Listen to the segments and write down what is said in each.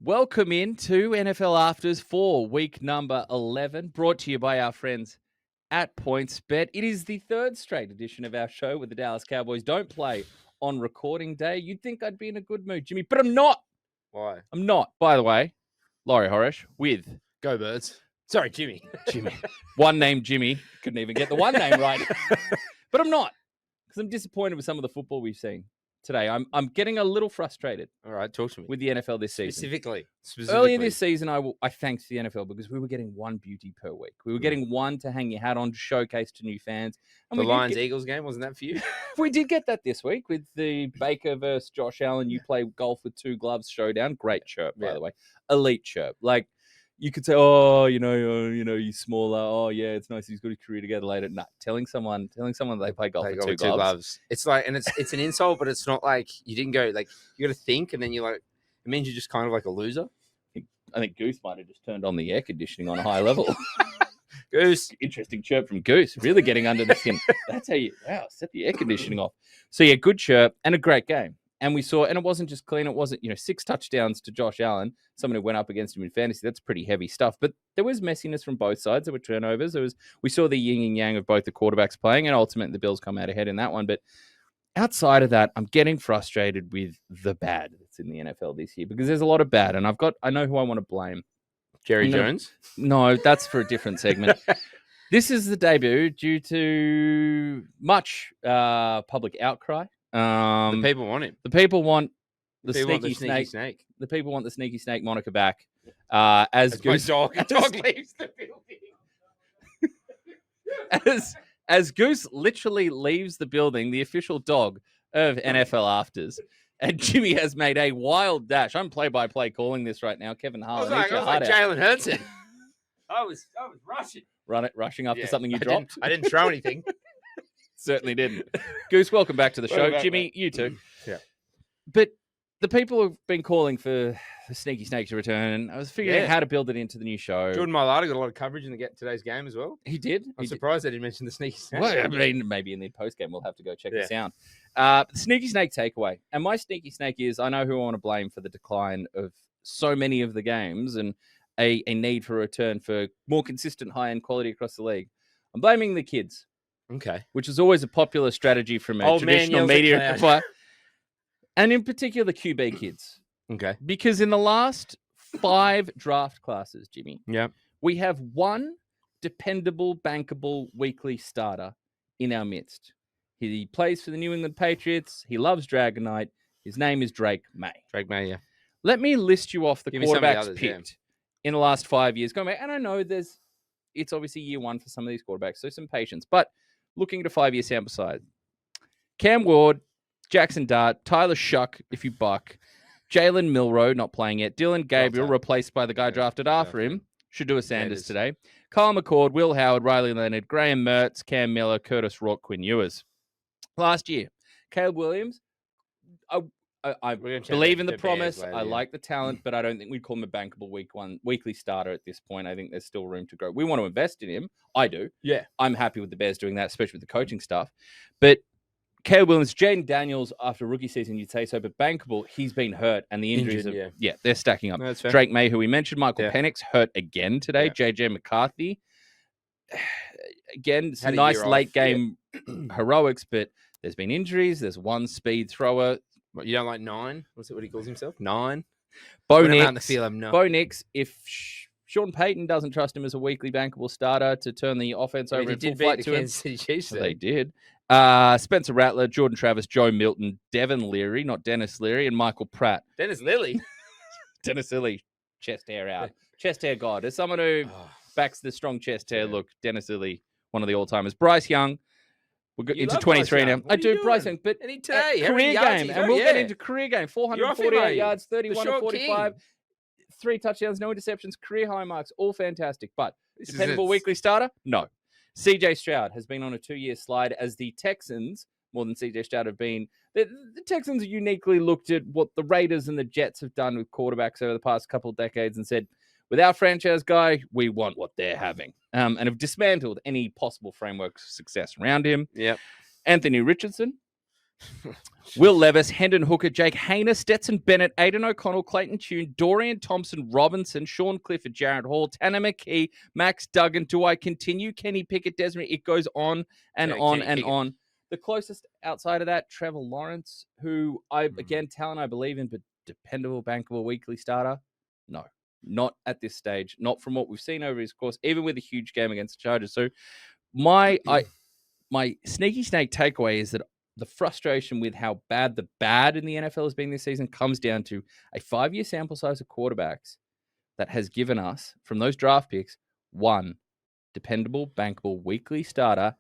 Welcome into NFL Afters for week number 11, brought to you by our friends at PointsBet. It is the third straight edition of our show where the Dallas Cowboys don't play on recording day. You'd think I'd be in a good mood, Jimmy, but I'm not. Why? I'm not. By the way, Laurie Horesh with Go Birds. Sorry, Jimmy. One name Jimmy. Couldn't even get the one name right. But I'm not, because I'm disappointed with some of the football we've seen today. I'm getting a little frustrated. All right, talk to me. With the NFL this season. Specifically. Earlier this season, I thanked the NFL because we were getting one beauty per week. We were getting one to hang your hat on, to showcase to new fans. And the Lions-Eagles game, wasn't that for you? We did get that this week with the Baker versus Josh Allen. You play golf with two gloves showdown. Great chirp, by the way. Elite chirp. Like, you could say, you smaller. Oh, yeah, it's nice he's got his career together later. No, telling someone they play golf with two gloves. It's like, and it's an insult, but it's not like you didn't go, like, you got to think, and then you're like, it means you're just kind of like a loser. I think Goose might have just turned on the air conditioning on a high level. Goose. Interesting chirp from Goose. Really getting under the skin. That's how set the air conditioning off. So, yeah, good chirp and a great game. And we saw, and it wasn't just clean. It wasn't, 6 touchdowns to Josh Allen, someone who went up against him in fantasy. That's pretty heavy stuff. But there was messiness from both sides. There were turnovers. We saw the yin and yang of both the quarterbacks playing, and ultimately the Bills come out ahead in that one. But outside of that, I'm getting frustrated with the bad that's in the NFL this year, because there's a lot of bad, and I know who I want to blame. Jerry Jones? No, that's for a different segment. This is the debut due to much public outcry. The people want him. The people want the sneaky snake. The people want the sneaky snake moniker back. As Goose dog leaves the building. as Goose literally leaves the building, the official dog of NFL Afters, and Jimmy has made a wild dash. I'm play-by-play calling this right now. Kevin Harlan. I was like Jalen Hurts. I was rushing. Rushing after something you dropped. I didn't throw anything. Certainly didn't. Goose, welcome back to the show. Jimmy, you too. Yeah. But the people have been calling for the Sneaky Snake to return, and I was figuring out how to build it into the new show. Jordan Mailata got a lot of coverage in today's game as well. He did. I'm surprised they didn't mention the Sneaky Snake. Well, I mean, maybe in the post-game we'll have to go check the sound. The Sneaky Snake takeaway. And my Sneaky Snake is, I know who I want to blame for the decline of so many of the games and a need for a return for more consistent high-end quality across the league. I'm blaming the kids. Okay. Which is always a popular strategy from a traditional media. And in particular, the QB kids. Okay. Because in the last 5 draft classes, Jimmy, we have one dependable, bankable weekly starter in our midst. He plays for the New England Patriots. He loves Dragonite. His name is Drake May. Drake May, yeah. Let me list you off the quarterbacks picked in the last 5 years. Going back, and I know it's obviously year one for some of these quarterbacks, so some patience. But looking at a 5-year sample size, Cam Ward, Jackson Dart, Tyler Shuck, if you buck, Jalen Milroe, not playing yet, Dylan Gabriel, replaced by the guy drafted after him, Shedeur Sanders today, Kyle McCord, Will Howard, Riley Leonard, Graham Mertz, Cam Miller, Curtis Rourke, Quinn Ewers. Last year, Caleb Williams, I believe in the promise. I like the talent, but I don't think we'd call him a bankable weekly starter at this point. I think there's still room to grow. We want to invest in him. I do. Yeah. I'm happy with the Bears doing that, especially with the coaching stuff. But Caleb Williams, Jaden Daniels, after rookie season, you'd say so, but bankable, he's been hurt, and the injuries they're stacking up. No, Drake May, who we mentioned, Michael Penix, hurt again today. JJ McCarthy. Again, some nice late game heroics, but there's been injuries. There's one speed thrower. What, you don't like 9? What's it? What he calls himself? 9. Bo Nix. If Sean Payton doesn't trust him as a weekly bankable starter to turn the offense over in full flight to him, they did. Spencer Rattler, Jordan Travis, Joe Milton, Devin Leary, not Dennis Leary, and Michael Pratt. Dennis Lilly, chest hair out, chest hair god. As someone who backs the strong chest hair look, Dennis Lilly, one of the all timers. Bryce Young. We'll get into 23 now. I do, Bryce Young, but career game. And we'll get into career game. 448 yards, 31 to 45, 3 touchdowns, no interceptions, career high marks, all fantastic. But dependable weekly starter? No. CJ Stroud has been on a 2-year slide as the Texans, more than CJ Stroud have been. The Texans uniquely looked at what the Raiders and the Jets have done with quarterbacks over the past couple of decades and said, with our franchise guy, we want what they're having. And have dismantled any possible framework of success around him. Yep. Anthony Richardson, Will Levis, Hendon Hooker, Jake Hayner, Stetson Bennett, Aiden O'Connell, Clayton Tune, Dorian Thompson, Robinson, Sean Clifford, Jared Hall, Tanner McKee, Max Duggan. Do I continue? Kenny Pickett, Desmond. It goes on and on and on. The closest outside of that, Trevor Lawrence, who talent I believe in, but dependable, bankable, weekly starter. No, not at this stage. Not from what we've seen over his course, even with a huge game against the Chargers. So my sneaky snake takeaway is that the frustration with how bad the bad in the NFL has been this season comes down to a 5-year sample size of quarterbacks that has given us, from those draft picks, one dependable, bankable, weekly starter.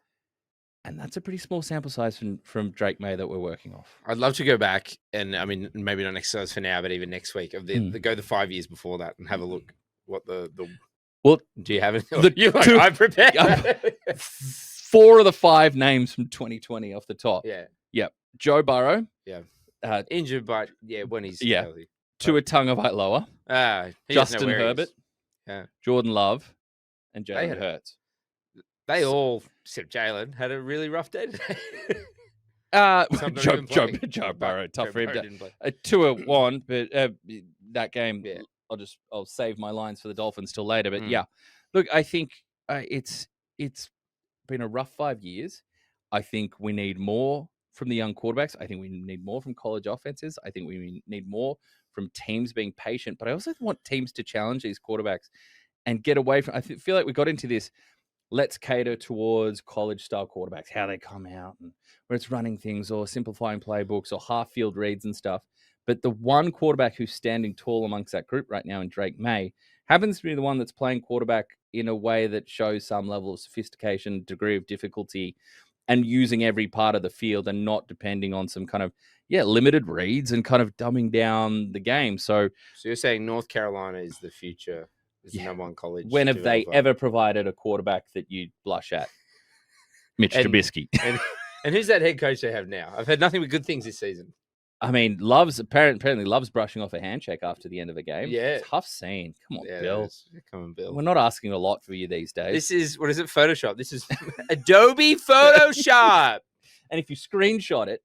And that's a pretty small sample size from Drake May that we're working off. I'd love to go back and, I mean, maybe not exercise for now, but even next week, go the 5 years before that and have a look what Well, do you have it? I prepared. 4 of the 5 names from 2020 off the top. Yeah. Yep. Joe Burrow. Yeah. Injured, but when he's healthy. Tua Tagovailoa. Justin Herbert. Yeah. Jordan Love. And Jalen Hurts. They all, except Jalen, had a really rough day today. Joe Burrow, tough for him. Tua won, but that game, I'll save my lines for the Dolphins till later. But look, I think it's been a rough 5 years. I think we need more from the young quarterbacks. I think we need more from college offenses. I think we need more from teams being patient. But I also want teams to challenge these quarterbacks and get away from. I feel like we got into this. Let's cater towards college-style quarterbacks, how they come out, and where it's running things or simplifying playbooks or half-field reads and stuff. But the one quarterback who's standing tall amongst that group right now in Drake May happens to be the one that's playing quarterback in a way that shows some level of sophistication, degree of difficulty, and using every part of the field and not depending on some kind of, limited reads and kind of dumbing down the game. So you're saying North Carolina is the future? Is the number one college. When have they ever provided a quarterback that you'd blush at? Mitch Trubisky. And who's that head coach they have now? I've heard nothing but good things this season. I mean, apparently Love's brushing off a handshake after the end of the game. Yeah. Tough scene. Come on, Bill. Come on, Bill. We're not asking a lot for you these days. This is, what is it, Photoshop? This is Adobe Photoshop. And if you screenshot it,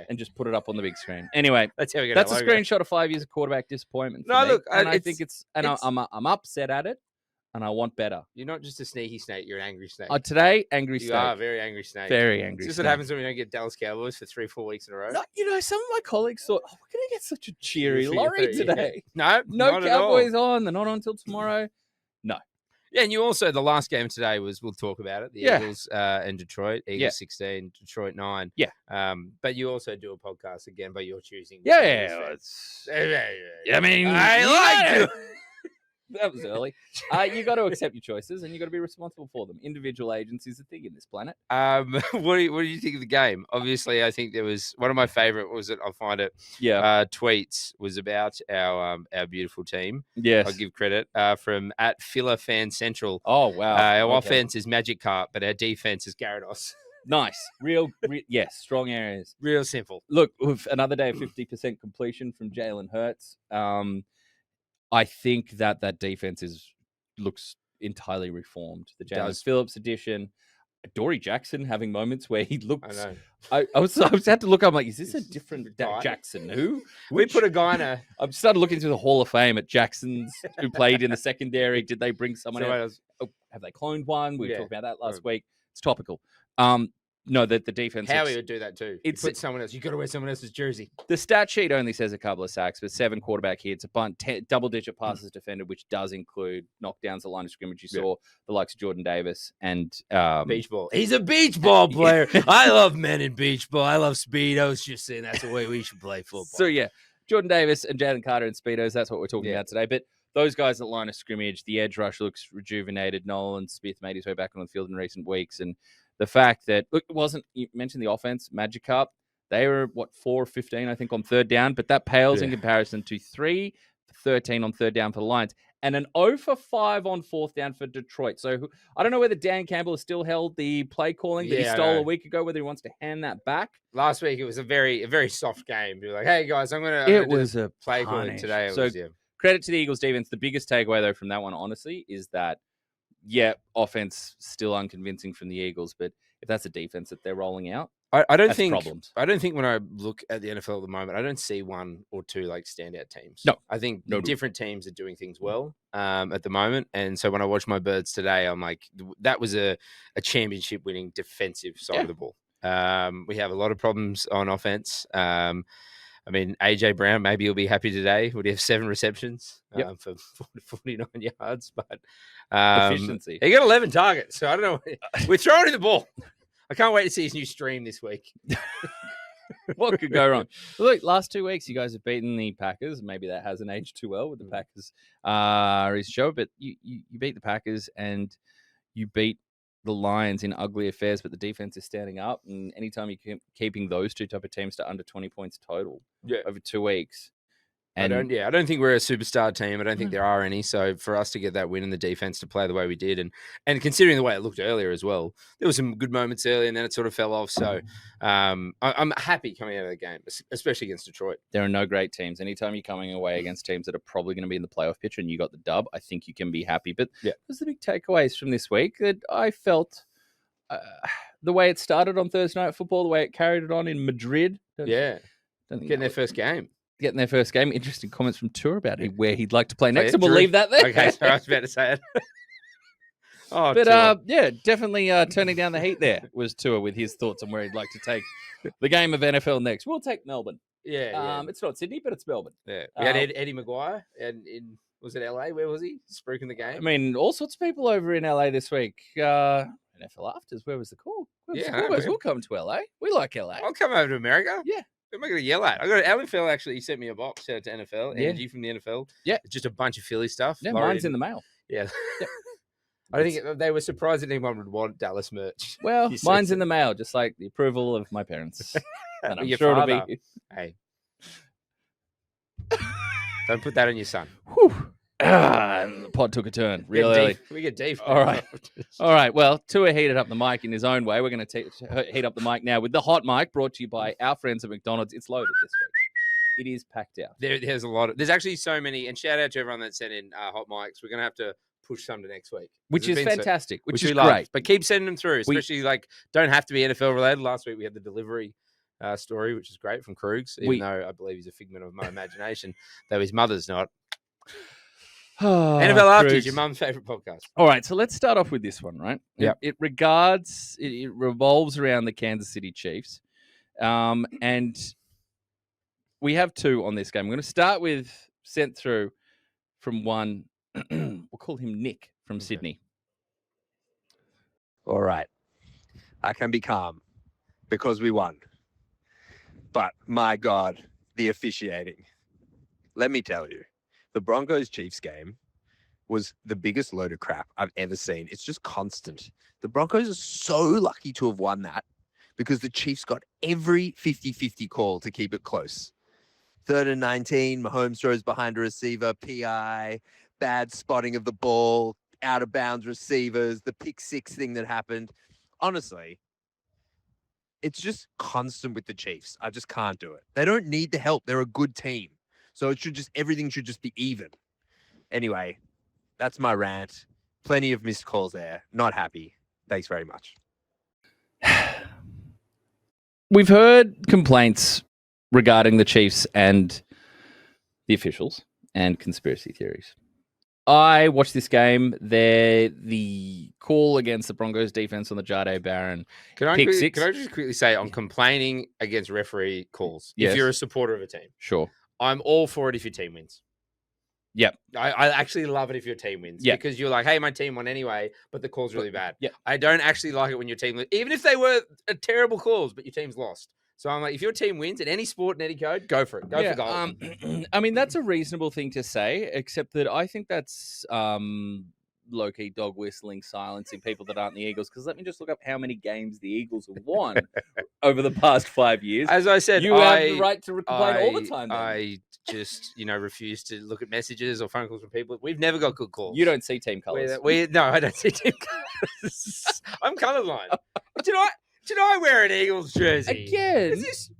and just put it up on the big screen. Anyway, that's how we get. That's a screenshot of 5 years of quarterback disappointment. No, look, I think I'm upset at it, and I want better. You're not just a sneaky snake; you're an angry snake. Today, angry snake. You are a very angry snake. Very angry. This is what happens when we don't get Dallas Cowboys for 3-4 weeks in a row. No, some of my colleagues thought, we're going to get such a cheery Laurie today. No Cowboys on. They're not on until tomorrow. No. Yeah, and you also, the last game today was, we'll talk about it, the Eagles and Detroit. Eagles 16, Detroit 9. Yeah. But you also do a podcast again, but you're choosing. I mean, I like it. That was early. You got to accept your choices, and you got to be responsible for them. Individual agents is a thing in this planet. What do you think of the game? Obviously, I think there was one of my favorite. I'll find it. Yeah. Tweets was about our beautiful team. Yes, I'll give credit from @Filler Fan Central. Oh wow. Our offense is Magic Carp, but our defense is Gyarados. Nice. Real, yes, strong areas. Real simple. Look, with another day of 50% completion from Jalen Hurts. I think that defense looks entirely reformed. The James Phillips edition, Dory Jackson having moments where he looks. I was had to look up. I'm like, is this a different Jackson? Who? We put a guy in a. I started looking through the Hall of Fame at Jacksons who played in the secondary. Did they bring someone else? Have they cloned one? We talked about that last week. It's topical. No, the defense. Howie would do that too. It's put someone else. You got to wear someone else's jersey. The stat sheet only says a couple of sacks, but 7 quarterback hits, a bunch, double-digit passes defended, which does include knockdowns at the line of scrimmage. You saw the likes of Jordan Davis and beach ball. He's a beach ball player. I love men in beach ball. I love speedos. Just saying that's the way we should play football. So Jordan Davis and Jalen Carter in speedos. That's what we're talking about today. But those guys at line of scrimmage, the edge rush looks rejuvenated. Nolan Smith made his way back on the field in recent weeks, and the fact that, look, you mentioned the offense, Magic Cup, they were, 4-15, I think, on third down, but that pales in comparison to 3-13 on third down for the Lions, and an 0-5 on fourth down for Detroit. So I don't know whether Dan Campbell has still held the play calling that he stole a week ago, whether he wants to hand that back. Last week, it was a very soft game. You're like, hey, guys, I'm going to do a play calling today. Credit to the Eagles defense. The biggest takeaway, though, from that one, honestly, is that offense still unconvincing from the Eagles, but if that's a defense that they're rolling out, I don't has think problems. I don't think when I look at the NFL at the moment, I don't see one or two like standout teams. No. I think No. different teams are doing things well at the moment. And so when I watch my Birds today, I'm like, that was a championship winning defensive side of the ball. We have a lot of problems on offense. I mean, AJ Brown, maybe he'll be happy today. Would he have 7 receptions for 49 yards? But Efficiency. He got 11 targets. So I don't know. We're throwing in the ball. I can't wait to see his new stream this week. What could go wrong? Look, last 2 weeks, you guys have beaten the Packers. Maybe that hasn't aged too well with the Packers his show, but you beat the Packers and you beat the Lions in ugly affairs, but the defense is standing up. And anytime you're keeping those two type of teams to under 20 points total over 2 weeks. And I don't think we're a superstar team. I don't think there are any. So for us to get that win in the defense to play the way we did, and considering the way it looked earlier as well, there were some good moments early, and then it sort of fell off. So I'm happy coming out of the game, especially against Detroit. There are no great teams. Anytime you're coming away against teams that are probably going to be in the playoff picture, and you got the dub, I think you can be happy. But there's the big takeaways from this week that I felt the way it started on Thursday Night Football, the way it carried it on in Madrid. Getting their first game. Getting their first game. Interesting comments from Tour about where he'd like to play next, and we'll leave that there. Okay, so I was about to say it. But definitely turning down the heat there was Tour with his thoughts on where he'd like to take the game of NFL next. We'll take Melbourne. It's not Sydney, but it's Melbourne. Yeah, we had Eddie Maguire, and was it LA? Where was he? Spruiking the game. I mean, all sorts of people over in LA this week. NFL Afters. Where was the call? We'll come to LA. We like LA. I'll come over to America. Yeah. Who am I going to yell at? I got NFL. Actually, he sent me a box. Shout out to NFL. Energy from the NFL. Yeah, it's just a bunch of Philly stuff. Yeah, mine's in the mail. Yeah. I don't think they were surprised that anyone would want Dallas merch. Well, mine's in the mail, just like the approval of my parents. And I'm sure it'll be. Hey, don't put that on your son. Whew. The pod took a turn real early. We get deep. All right. Well, Tua heated up the mic in his own way. We're going to heat up the mic now with the hot mic, brought to you by our friends at McDonald's. It's loaded this week. It is packed out. There's a lot of. There's actually so many. And shout out to everyone that sent in hot mics. We're going to have to push some to next week, which is fantastic. Which is we great. love. But keep sending them through, especially don't have to be NFL related. Last week we had the delivery story, which is great from Krugs, even though I believe he's a figment of my imagination, though his mother's not. NFL After is your mum's favorite podcast. All right, so let's start off with this one, right? Yeah. It revolves around the Kansas City Chiefs. And we have 2 on this game. I'm going to start with sent through from one, we'll call him Nick from Sydney. All right. I can be calm because we won. But my God, the officiating. Let me tell you. The Broncos-Chiefs game was the biggest load of crap I've ever seen. It's just constant. The Broncos are so lucky to have won that because the Chiefs got every 50-50 call to keep it close. 3rd and 19, Mahomes throws behind a receiver, PI, bad spotting of the ball, out-of-bounds receivers, the pick 6 thing that happened. Honestly, it's just constant with the Chiefs. I just can't do it. They don't need the help. They're a good team. So everything should just be even. Anyway, that's my rant. Plenty of missed calls there. Not happy. Thanks very much. We've heard complaints regarding the Chiefs and the officials and conspiracy theories. I watched this game. The call against the Broncos defense on the Jahdae Barron pick 6. Can I just quickly say I'm complaining against referee calls if you're a supporter of a team? Sure. I'm all for it if your team wins. Yep. I actually love it if your team wins. Yep. Because you're like, hey, my team won anyway, but the call's really bad. Yep. I don't actually like it when your team, even if they were terrible calls, but your team's lost. So I'm like, if your team wins in any sport and any code, go for it. Go for goal. I mean, that's a reasonable thing to say, except that I think that's low-key dog whistling, silencing people that aren't the Eagles. Because let me just look up how many games the Eagles have won over the past 5 years. As I said, you have the right to complain all the time. Then. I just, refuse to look at messages or phone calls from people. We've never got good calls. You don't see team colors. No, I don't see team colors. I'm colorblind. Do you know I wear an Eagles jersey? Again? Is this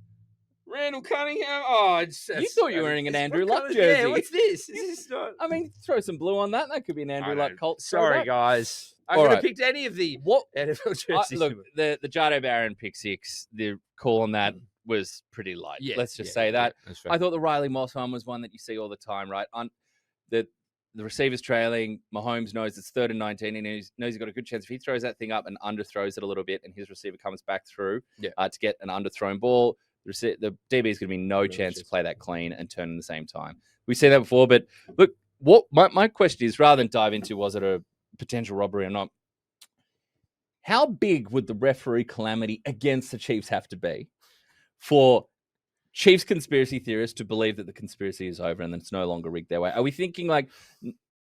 Randall Cunningham. Oh, You thought you were wearing an Andrew what Luck colour- jersey. Yeah, what's this? Is this not? I mean, throw some blue on that. That could be an Andrew Luck Colts. Sorry, throwback. guys. I All could right. have picked any of the What? NFL jerseys. Look, the Jado Barron pick six, the call on that was pretty light. Yeah, Let's just say that. that's fair. I thought the Riley Moss one was one that you see all the time, right? The receiver's trailing. Mahomes knows it's 3rd and 19, and he knows he's got a good chance. If he throws that thing up and underthrows it a little bit, and his receiver comes back through to get an underthrown ball, the DB is going to be no chance to play that clean and turn in the same time. We've seen that before, but look, what my question is, rather than dive into was it a potential robbery or not, how big would the referee calamity against the Chiefs have to be for Chiefs conspiracy theorists to believe that the conspiracy is over and that it's no longer rigged their way? Are we thinking like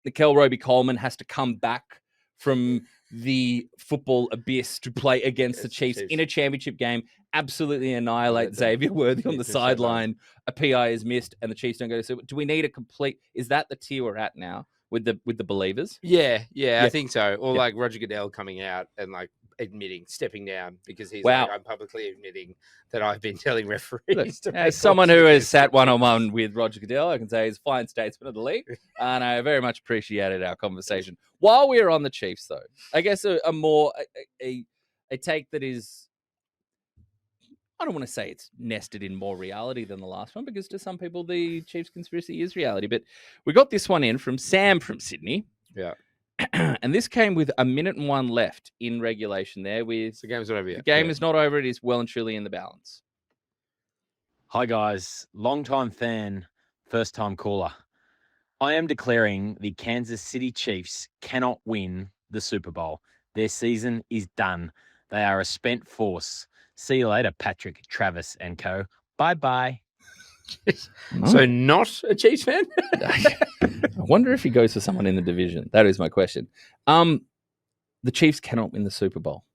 Nickel Roby-Coleman has to come back from the football abyss to play against the Chiefs in a championship game, absolutely annihilate Xavier Worthy on the sideline, a PI is missed, and the Chiefs don't go to Super? Do we need a complete... Is that the tier we're at now with the believers? Yeah, I think so. Or like Roger Goodell coming out and like stepping down because he's like, I'm publicly admitting that I've been telling referees. As someone who has sat one-on-one with Roger Goodell, I can say he's a fine statesman of the league, and I very much appreciated our conversation. While we are on the Chiefs, though, I guess a take that is, I don't want to say it's nested in more reality than the last one, because to some people the Chiefs conspiracy is reality. But we got this one in from Sam from Sydney. Yeah. And this came with 1:01 left in regulation there. The game's not over yet. The game is not over. It is well and truly in the balance. Hi, guys. Long-time fan, first-time caller. I am declaring the Kansas City Chiefs cannot win the Super Bowl. Their season is done. They are a spent force. See you later, Patrick, Travis, and co. Bye-bye. So not a Chiefs fan? I wonder if he goes for someone in the division. That is my question. The Chiefs cannot win the Super Bowl.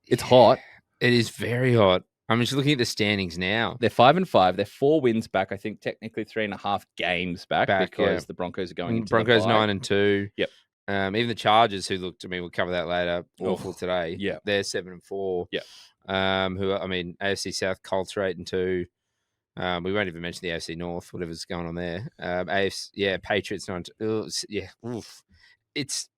It's hot. It is very hot. I'm just looking at the standings now. They're 5-5. They're 4 wins back. I think technically 3.5 games back because the Broncos are going into Broncos the bye. 9-2. Yep. Even the Chargers, who looked, we'll cover that later. Awful today. Yeah. They're 7-4. Yeah. AFC South Colts are 8-2. We won't even mention the AFC North, whatever's going on there. Patriots 9-2. Oof. It's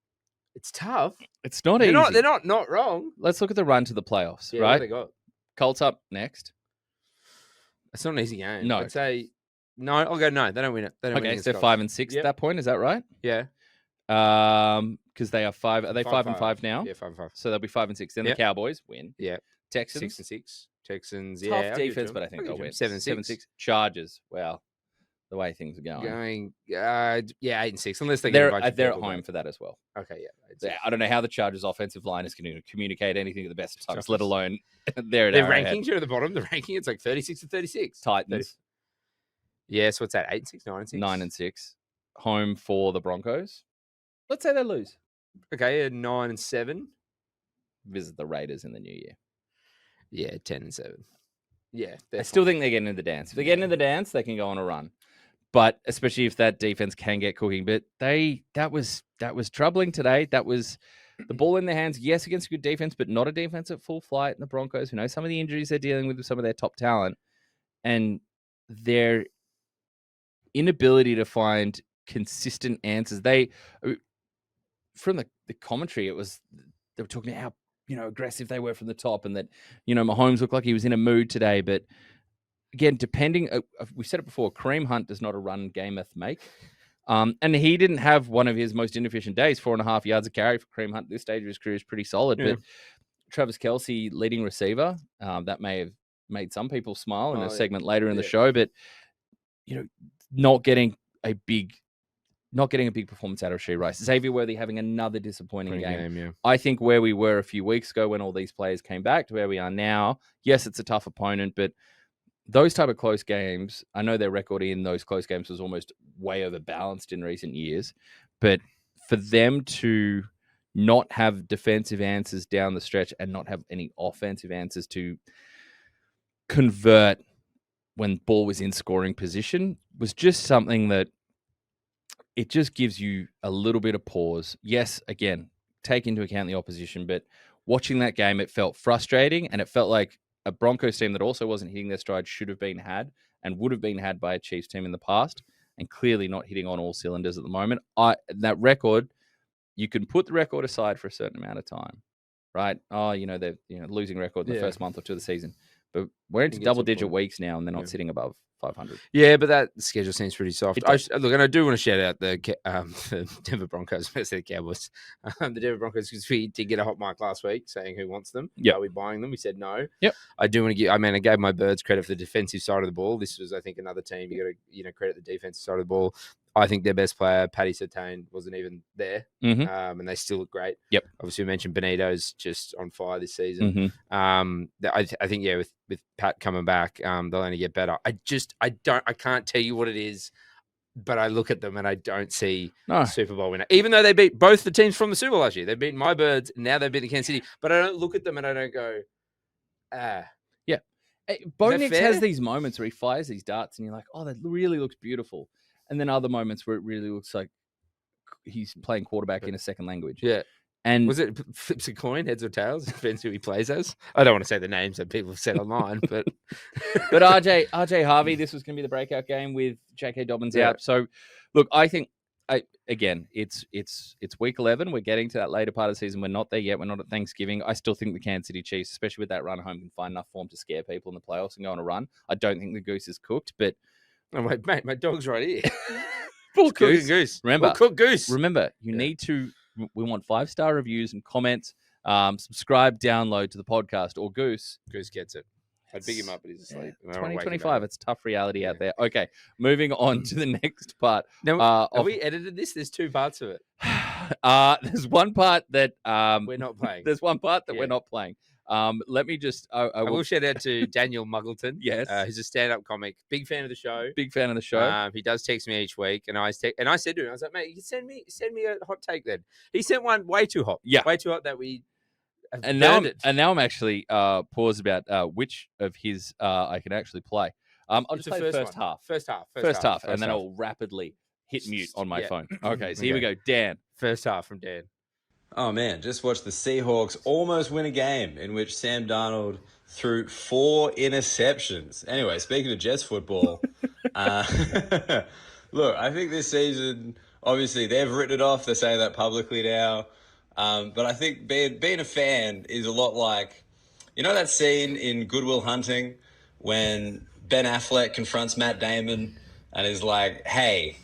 tough. It's not easy. They're not wrong. Let's look at the run to the playoffs, Yeah, right? what they got? Colts up next. It's not an easy game. No. I'd say no. I'll go no. They don't win it. They don't win Okay, so against they're Colts. 5-6 at that point. Is that right? Yeah. Because they are 5. Are they 5-5 now? Yeah, 5-5. So they'll be 5-6. Then the Cowboys win. Yeah. Texans 6-6. Texans. Tough defense, but I think they'll win. 7-6. Chargers. Wow, the way things are going. 8-6. Unless they they're get a bunch of at people home back. for that as well. Okay, I don't know how the Chargers' offensive line is going to communicate anything at the best of times, let alone their rankings are at the bottom. The ranking, it's like 36-36. Titans. Yeah, so what's that? 8-6, 9-6? 9-6. Home for the Broncos. Let's say they lose. Okay, 9-7. Visit the Raiders in the new year. Yeah, 10-7. Yeah, I still think they're getting into the dance. If they get into the dance, they can go on a run. But especially if that defense can get cooking. But that was troubling today. That was the ball in their hands. Yes, against a good defense, but not a defense at full flight. And the Broncos, who know some of the injuries they're dealing with some of their top talent, and their inability to find consistent answers. From the commentary, they were talking about how aggressive they were from the top, and that Mahomes looked like he was in a mood today. But again, we said it before, Kareem Hunt does not a run gameth make. And he didn't have one of his most inefficient days. 4.5 yards a carry for Kareem Hunt. This stage of his career is pretty solid. Yeah. But Travis Kelce, leading receiver, that may have made some people smile in a segment later in the show. But not getting a big performance out of Rasheed Rice. Xavier Worthy having another disappointing game. Yeah. I think where we were a few weeks ago when all these players came back to where we are now, yes, it's a tough opponent, but those type of close games, I know their record in those close games was almost way overbalanced in recent years, but for them to not have defensive answers down the stretch and not have any offensive answers to convert when ball was in scoring position was just something that it just gives you a little bit of pause. Yes, again, take into account the opposition, but watching that game, it felt frustrating, and it felt like a Broncos team that also wasn't hitting their stride should have been had, and would have been had by a Chiefs team in the past, and clearly not hitting on all cylinders at the moment. That record, you can put the record aside for a certain amount of time, right? Oh, they're losing record in the first month or two of the season, but we're into double-digit weeks now, and they're not sitting above 500. Yeah, but that schedule seems pretty soft. Look, and I do want to shout out the Denver Broncos. I said the Cowboys. The Denver Broncos, because we did get a hot mic last week saying who wants them. Yep. Are we buying them? We said no. Yep. I do want to give. I mean, I gave my Birds credit for the defensive side of the ball. This was, I think, another team. You got to credit the defensive side of the ball. I think their best player, Paddy Surtain, wasn't even there, and they still look great. Yep. Obviously, we mentioned Benito's just on fire this season. Mm-hmm. I think with Pat coming back, they'll only get better. I can't tell you what it is, but I look at them and I don't see Super Bowl winner. Even though they beat both the teams from the Super Bowl last year, they beat my Birds. Now they beat the Kansas City, but I don't look at them and I don't go, Yeah. Bo Nix has these moments where he fires these darts and you're like, oh, that really looks beautiful. And then other moments where it really looks like he's playing quarterback in a second language. Yeah. And was it flips a coin, heads or tails? Depends who he plays as. I don't want to say the names that people have said online, but but RJ Harvey, this was going to be the breakout game with J.K. Dobbins out. So, look, I think it's week 11. We're getting to that later part of the season. We're not there yet. We're not at Thanksgiving. I still think the Kansas City Chiefs, especially with that run home, can find enough form to scare people in the playoffs and go on a run. I don't think the goose is cooked, but. Oh, wait, mate, my dog's right here. Full goose. Remember, cooked goose. Remember, you need to. We want 5-star reviews and comments. Subscribe, download to the podcast, or Goose. Goose gets it. I'd pick him up, but he's asleep. 2025. It's a tough reality out there. Okay, moving on to the next part. Now, have we edited this? There's 2 parts of it. There's one part that we're not playing. There's one part that we're not playing. Let me just. I will shout out to Daniel Muggleton. Yes, he's a stand-up comic. Big fan of the show. He does text me each week, and I said to him, I was like, mate, you send me a hot take. Then he sent one way too hot. Yeah, way too hot that we. And now I'm actually paused about which of his I can actually play. I'll just play the first half. First half, and then I'll rapidly hit mute on my phone. Okay, so here we go. Dan. First half from Dan. Oh, man, just watched the Seahawks almost win a game in which Sam Darnold threw 4 interceptions. Anyway, speaking of Jets football, look, I think this season, obviously, they've written it off. They're saying that publicly now. But I think being a fan is a lot like, you know that scene in Good Will Hunting when Ben Affleck confronts Matt Damon and is like, hey,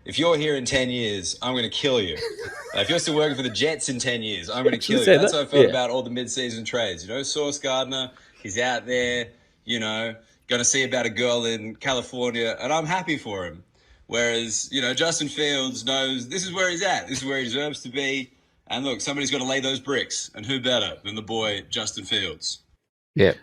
if you're here in 10 years, I'm going to kill you. If you're still working for the Jets in 10 years, I'm going to kill you. That's how I felt about all the mid-season trades. You know, Sauce Gardner, he's out there, going to see about a girl in California, and I'm happy for him. Whereas, Justin Fields knows this is where he's at. This is where he deserves to be. And look, somebody's got to lay those bricks. And who better than the boy, Justin Fields? Yeah.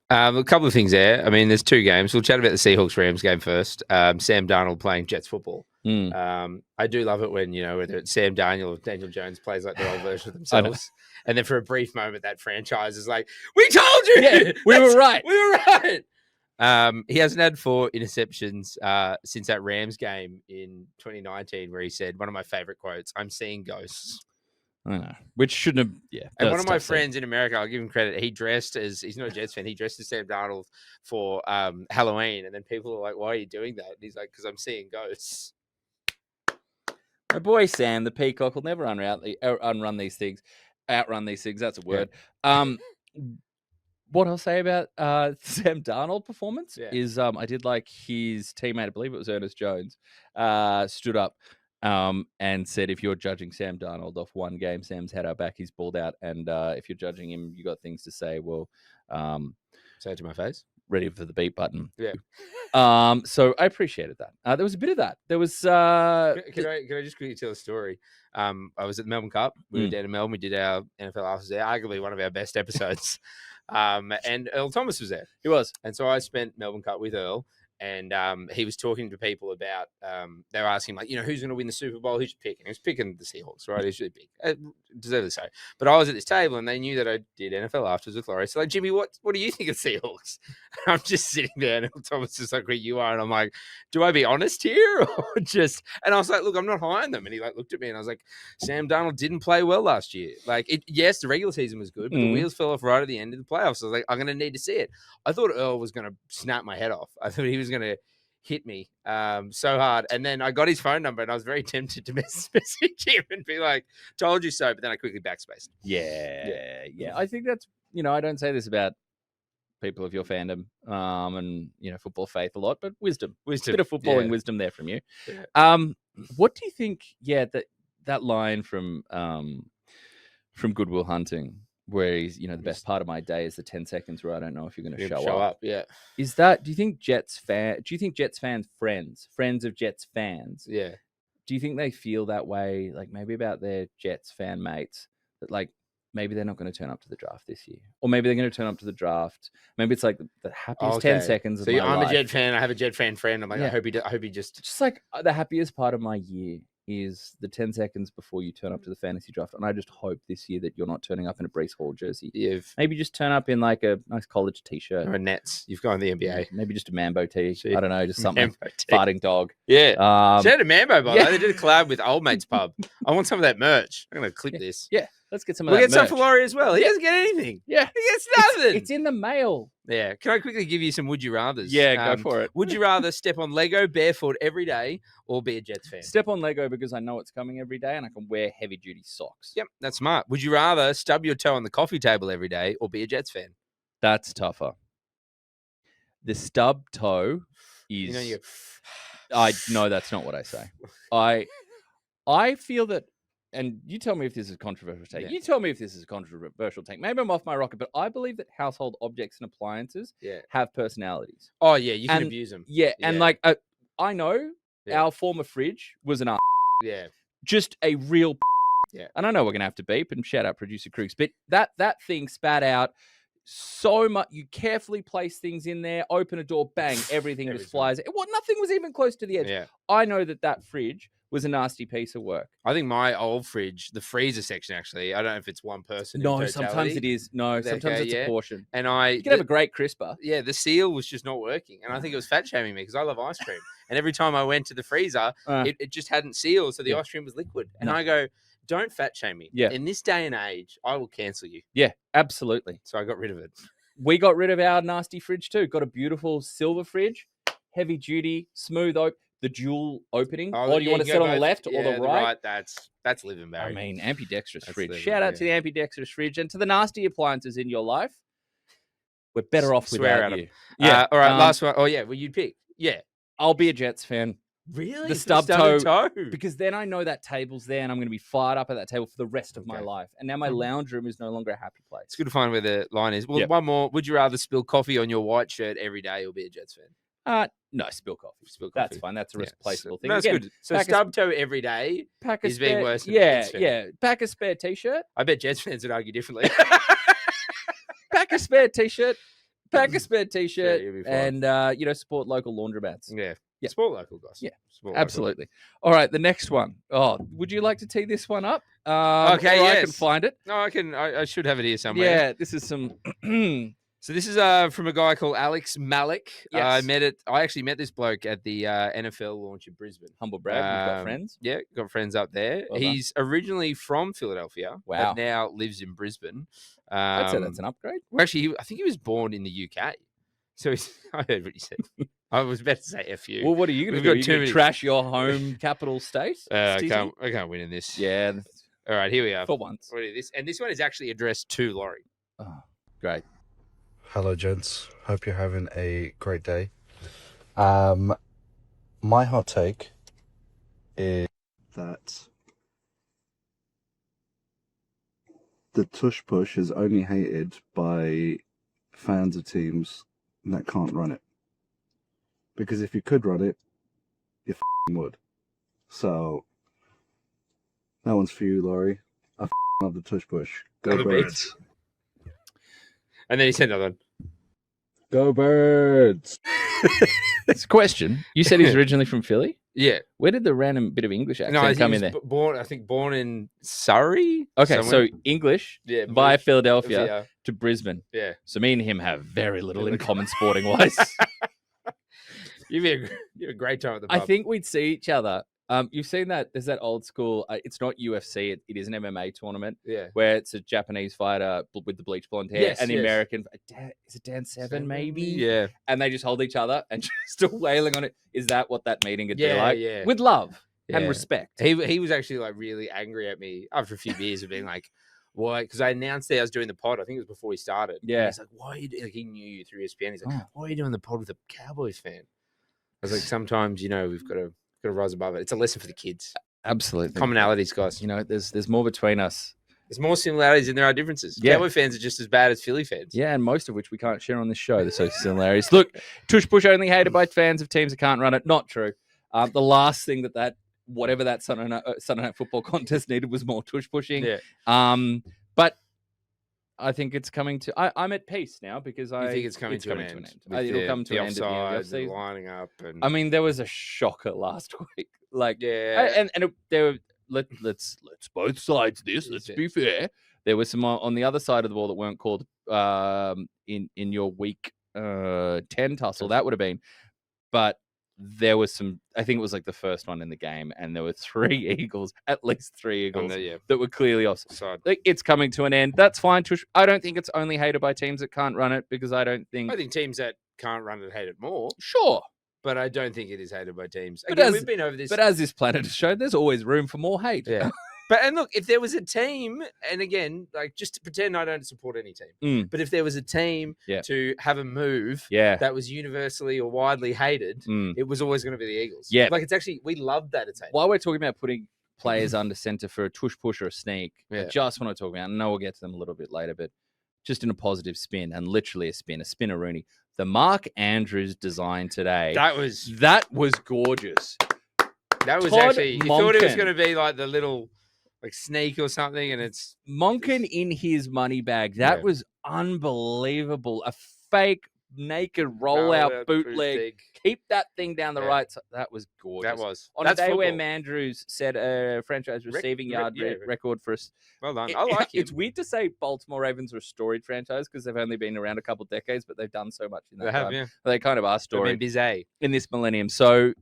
A couple of things there. I mean, there's 2 games. We'll chat about the Seahawks-Rams game first. Sam Darnold playing Jets football. I do love it when, whether it's Sam Darnold or Daniel Jones plays like their old version of themselves. And then for a brief moment, that franchise is like, we told you! Yeah, we were right. We were right! He hasn't had 4 interceptions since that Rams game in 2019 where he said, one of my favorite quotes, I'm seeing ghosts. I know. Which shouldn't have. Yeah. And one of my friends in America, I'll give him credit. He dressed as, he's not a Jets fan, he dressed as Sam Darnold for Halloween. And then people are like, why are you doing that? And he's like, because I'm seeing ghosts. My boy Sam, the peacock, will never outrun these things. That's a word. Yeah. What I'll say about Sam Darnold performance is I did like his teammate, I believe it was Ernest Jones, stood up and said, if you're judging Sam Darnold off one game, Sam's had our back, he's balled out. And if you're judging him, you got things to say. Well, say it to my face. Ready for the beat button. Yeah. So I appreciated that. There was a bit of that. There was. Can I just quickly tell a story? I was at the Melbourne Cup. We were down in Melbourne. We did our NFL Hours there. Arguably one of our best episodes. And Earl Thomas was there. He was. And so I spent Melbourne Cup with Earl. and he was talking to people about. They were asking like, who's going to win the Super Bowl? Who should pick? And he was picking the Seahawks, right? He should pick. Deservedly so. But I was at this table, and they knew that I did NFL afterwards with Laurie. So like, Jimmy, what do you think of Seahawks? And I'm just sitting there, and Thomas is like, where you are, and I'm like, do I be honest here or just? And I was like, look, I'm not high on them. And he like looked at me, and I was like, Sam Darnold didn't play well last year. Like, yes, the regular season was good, but the wheels fell off right at the end of the playoffs. So I was like, I'm going to need to see it. I thought Earl was going to snap my head off. I thought he was going to hit me so hard. And then I got his phone number, and I was very tempted to message him and be like, told you so. But then I quickly backspaced. Yeah. I think that's, I don't say this about people of your fandom and, football faith a lot, but wisdom. A bit of footballing wisdom there from you. Yeah. What do you think, that line from Good Will Hunting, where he's, the best part of my day is the 10 seconds where I don't know if you're going to show up. Yeah. Is that, do you think Jets fans, friends of Jets fans? Yeah. Do you think they feel that way, like maybe about their Jets fan mates, that like maybe they're not going to turn up to the draft this year, or maybe they're going to turn up to the draft? Maybe it's like the happiest 10 seconds of my life. So I'm a Jet fan. I have a Jet fan friend. I'm like, I hope he just like the happiest part of my year is the 10 seconds before you turn up to the fantasy draft. And I just hope this year that you're not turning up in a Breece Hall jersey. Maybe just turn up in like a nice college t-shirt. Or a Nets. You've gone the NBA. Maybe just a Mambo tee. I don't know, just something. Farting dog. Yeah. Shout out to Mambo, by the way. They did a collab with Old Mates Pub. I want some of that merch. I'm going to clip this. Yeah. Let's get some of that merch. We'll get some for Laurie as well. He doesn't get anything. Yeah. He gets nothing. It's in the mail. Yeah. Can I quickly give you some would you rathers? Yeah, go for it. Would you rather step on Lego barefoot every day or be a Jets fan? Step on Lego because I know it's coming every day and I can wear heavy duty socks. Yep, that's smart. Would you rather stub your toe on the coffee table every day or be a Jets fan? That's tougher. The stub toe is... I know that's not what I say. I feel that, and you tell me if this is a controversial take. Yeah. You tell me if this is a controversial take. Maybe I'm off my rocker, but I believe that household objects and appliances have personalities. Oh, yeah, you can abuse them. Yeah, and like, I know our former fridge was an Yeah. Just a real Yeah. And I know we're going to have to beep and shout out producer Crooks, but that thing spat out so much. You carefully place things in there, open a door, bang, everything just flies. Nothing was even close to the edge. Yeah. I know that fridge was a nasty piece of work. I think my old fridge, the freezer section, actually, I don't know if it's one person. No, sometimes it is. No, sometimes it's a portion. And you can have a great crisper. Yeah, the seal was just not working. And I think it was fat shaming me because I love ice cream. And every time I went to the freezer, it just hadn't sealed. So the ice cream was liquid. And I go, don't fat shame me. Yeah. In this day and age, I will cancel you. Yeah, absolutely. So I got rid of it. We got rid of our nasty fridge too. Got a beautiful silver fridge, heavy duty, smooth open. The dual opening. Or do you want to sit on the left or the right? That's living, Barry. I mean, ambidextrous fridge. Shout out to the ambidextrous fridge and to the nasty appliances in your life. We're better off without you. Yeah. All right, last one. Oh, yeah. Well, you'd pick. Yeah. I'll be a Jets fan. Really? The stub toe. Because then I know that table's there and I'm going to be fired up at that table for the rest of my life. And now my lounge room is no longer a happy place. It's good to find where the line is. Well, one more. Would you rather spill coffee on your white shirt every day or be a Jets fan? No, spill coffee. That's fine. That's a replaceable thing. That's good. So stub toe every day is being worse than Jets fan. Yeah. Pack a spare t-shirt. I bet Jets fans would argue differently. Pack a spare t-shirt. And support local laundromats. Yeah. Support local guys. Yeah. Absolutely. All right, the next one. Oh, would you like to tee this one up? Okay, yes. I can find it. No, I can. I should have it here somewhere. Yeah, this is some... So this is from a guy called Alex Malik. Yes. I actually met this bloke at the NFL launch in Brisbane. Humble brag. We've got friends. Yeah, got friends up there. Well He's originally from Philadelphia, but now lives in Brisbane. That's an upgrade. Well, actually, I think he was born in the UK. So I heard what you said. I was about to say F you. Well, what are you going to do? You going to trash your home capital state? I can't win in this. Yeah. All right, here we are. For once. And this one is actually addressed to Laurie. Oh, great. Hello, gents. Hope you're having a great day. My hot take is that the tush push is only hated by fans of teams that can't run it. Because if you could run it, you would. So, that one's for you, Laurie. I love the tush push. Go Birds. And then he said another one. Go Birds. It's a question. You said he's originally from Philly? Yeah. Where did the random bit of English accent No, I think come he in was there? born in Surrey. Okay, somewhere. so English yeah, via moved- Philadelphia to Brisbane. Yeah. So me and him have very little in Little- common sporting wise. You'd have a great time at the I pub. think we'd see each other. You've seen that? There's that old school. It's not UFC. It is an MMA tournament Yeah. where it's a Japanese fighter with the bleach blonde hair Yes, and the yes. American. Is it Dan Seven maybe? Yeah. And they just hold each other and just wailing on it. Is that what that meeting would be Yeah, like? yeah. With love and Yeah. respect. He was actually like really angry at me after a few beers of being like, why? Because I announced that I was doing the pod. I think it was before we started. And Yeah. he's like, why are you like, he knew you through ESPN. He's like, Oh. why are you doing the pod with a Cowboys fan? I was like, sometimes, we've got to rise above it. It's a lesson for the kids. Absolutely. Commonalities, guys. You know, there's more between us. There's more similarities than there are differences. Yeah. Cowboy fans are just as bad as Philly fans. Yeah, and most of which we can't share on this show. The social similarities. Look, tush push only hated by fans of teams that can't run it. Not true. The last thing that whatever that Sunday night football contest needed was more tush pushing. Yeah. But I think it's coming to. I'm at peace now because I think it's coming to an end. With It'll come to the an end at the end of the offsides and offseason. lining up. And I mean, there was a shocker last week. Like, yeah. there were. Let's both sides this. Let's be fair. There was some on the other side of the ball that weren't called in your week 10 tussle. That would have been, but there was some. I think it was like the first one in the game, and there were at least three Eagles that were clearly offside. Like, it's coming to an end. That's fine. Tush. I don't think it's only hated by teams that can't run it because I think teams that can't run it hate it more. Sure. But I don't think it is hated by teams. But Again, we've been over this. But as this planet has shown, there's always room for more hate. Yeah. And look, if there was a team, and again, like just to pretend I don't support any team, but if there was a team to have a move that was universally or widely hated, it was always going to be the Eagles. Yeah. Like it's actually, we love that attack. While we're talking about putting players under center for a tush push or a sneak, I just want to talk about, I know we'll get to them a little bit later, but just in a positive spin and literally a spinner-rooney. The Mark Andrews design today. That was gorgeous. That was Todd actually, you thought it was going to be like the little like sneak or something, and it's Monken in his money bag. That was unbelievable. A fake naked rollout bootleg. Keep that thing down the right side. That was gorgeous. That was on a day where Mandrews set a franchise receiving yard record for us. Well done. I like it. It's weird to say Baltimore Ravens are a storied franchise because they've only been around a couple decades, but they've done so much in that time. They kind of are storied in this millennium. So,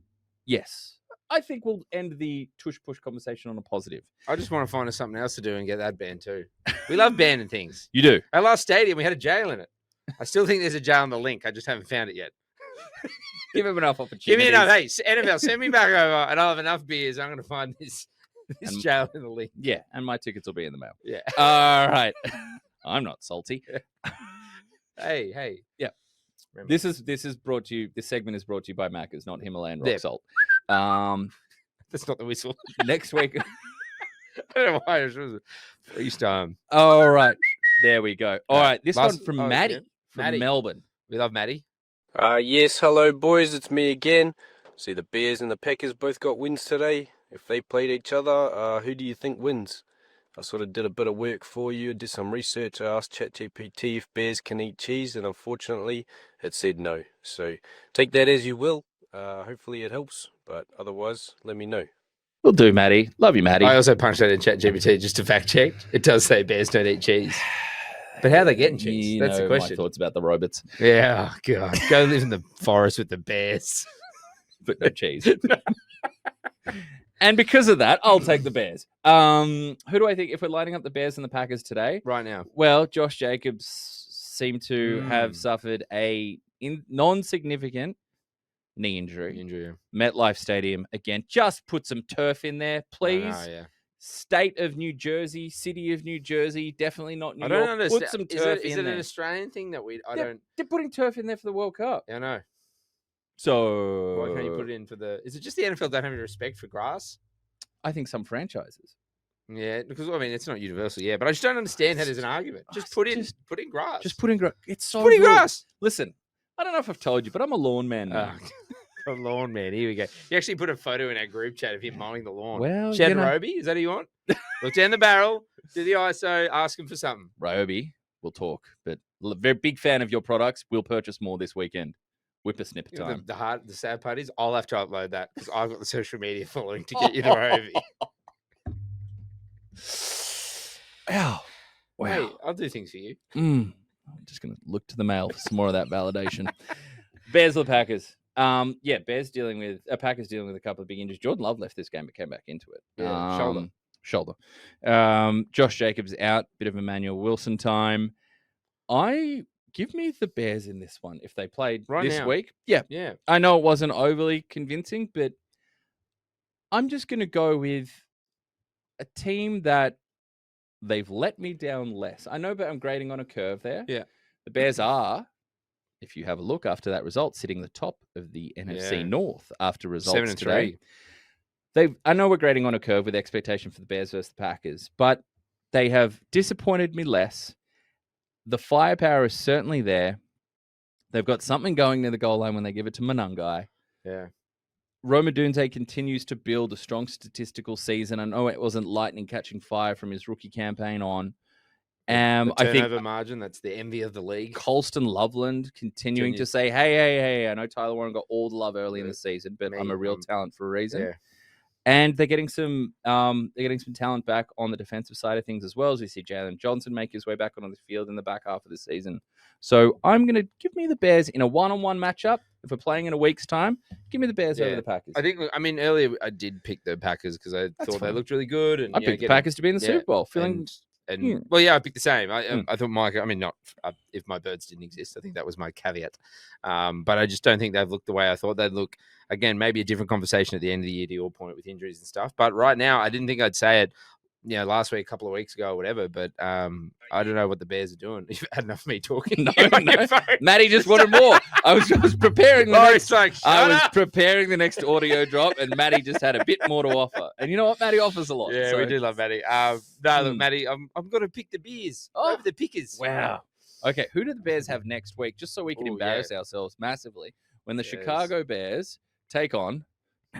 yes. I think we'll end the tush-push conversation on a positive. I just want to find us something else to do and get that banned too. We love banning things. You do. Our last stadium, we had a jail in it. I still think there's a jail in the link. I just haven't found it yet. Give him enough opportunities. Give me enough. Hey, NFL, send me back over and I'll have enough beers. I'm going to find this jail in the link. Yeah, and my tickets will be in the mail. Yeah. All right. I'm not salty. Hey. Yeah. Remember. This is brought to you. This segment is brought to you by Macca's, not Himalayan rock salt. That's not the whistle. Next week. I don't know why it was freestyle. All right, there we go. All right, this one from Maddie from Melbourne. We love Maddie. Yes, hello boys, it's me again. See, the Bears and the Packers both got wins today. If they played each other, who do you think wins? I sort of did a bit of work for you, did some research. I asked ChatGPT if bears can eat cheese, and unfortunately, it said no. So take that as you will. Hopefully it helps, but otherwise, let me know. Will do, Maddie. Love you, Maddie. I also punched that in ChatGPT just to fact check. It does say bears don't eat cheese. But how are they getting cheese? That's the question. My thoughts about the robots. Yeah, oh God. Go live in the forest with the bears. But no cheese. And because of that, I'll take the Bears. Who do I think, if we're lining up the Bears and the Packers today? Right now. Well, Josh Jacobs seemed to have suffered a non-significant knee injury. MetLife Stadium, again, just put some turf in there, please. State of New Jersey, City of New Jersey, definitely not New York. I don't understand. Put some turf in there. Is it an Australian thing that They're putting turf in there for the World Cup. Yeah, I know. So why can't you put it in for is it just the NFL don't have any respect for grass? I think some franchises. Yeah, because I mean it's not universal, but I just don't understand how there's an argument. Just put in grass. Just put in grass. It's so put in grass. Listen, I don't know if I've told you, but I'm a lawn man now. A lawn man. Here we go. You actually put a photo in our group chat of him mowing the lawn. Well, Chad Roby, is that who you want? Look down the barrel, do the ISO, ask him for something. Roby, we'll talk, but very big fan of your products. We'll purchase more this weekend. whippersnipper time. The sad part is I'll have to upload that because I've got the social media following to get you the Rovi. Ow. Wow. Hey, I'll do things for you. I'm just going to look to the mail for some more of that validation. Bears or Packers? Packers dealing with a couple of big injuries. Jordan Love left this game but came back into it. Yeah, shoulder. Josh Jacobs out. Bit of Emmanuel Wilson time. Give me the Bears in this one if they played this week. Yeah. I know it wasn't overly convincing, but I'm just going to go with a team that they've let me down less. I know, but I'm grading on a curve there. Yeah. The Bears are, if you have a look after that result, sitting the top of the NFC North after results 7-3. Today. I know we're grading on a curve with expectation for the Bears versus the Packers, but they have disappointed me less. The firepower is certainly there. They've got something going near the goal line when they give it to Manungai. Yeah. Roma Dunze continues to build a strong statistical season. I know it wasn't lightning catching fire from his rookie campaign on. The turnover margin, that's the envy of the league. Colston Loveland continuing to say, hey, I know Tyler Warren got all the love early in the season, but I'm a real talent for a reason. Yeah. And they're getting some talent back on the defensive side of things as well, as we see Jalen Johnson make his way back onto the field in the back half of the season. So I'm going to give me the Bears in a one-on-one matchup. If we're playing in a week's time, give me the Bears over the Packers. Earlier I did pick the Packers because I thought they looked really good. And I picked the Packers to be in the Super Bowl. I picked the same. I thought not if my birds didn't exist. I think that was my caveat. But I just don't think they've looked the way I thought they'd look. Again, maybe a different conversation at the end of the year to your point with injuries and stuff. But right now, I didn't think I'd say it, last week, a couple of weeks ago or whatever. But I don't know what the Bears are doing. You've had enough of me talking. No. Matty just wanted more. I was preparing preparing the next audio drop, and Matty just had a bit more to offer. And you know what? Matty offers a lot. Yeah, we do love Matty. Look, Matty, I'm going to pick the Bears over the Pickers. Wow. Okay, who do the Bears have next week? Just so we can embarrass ourselves massively when the Chicago Bears take on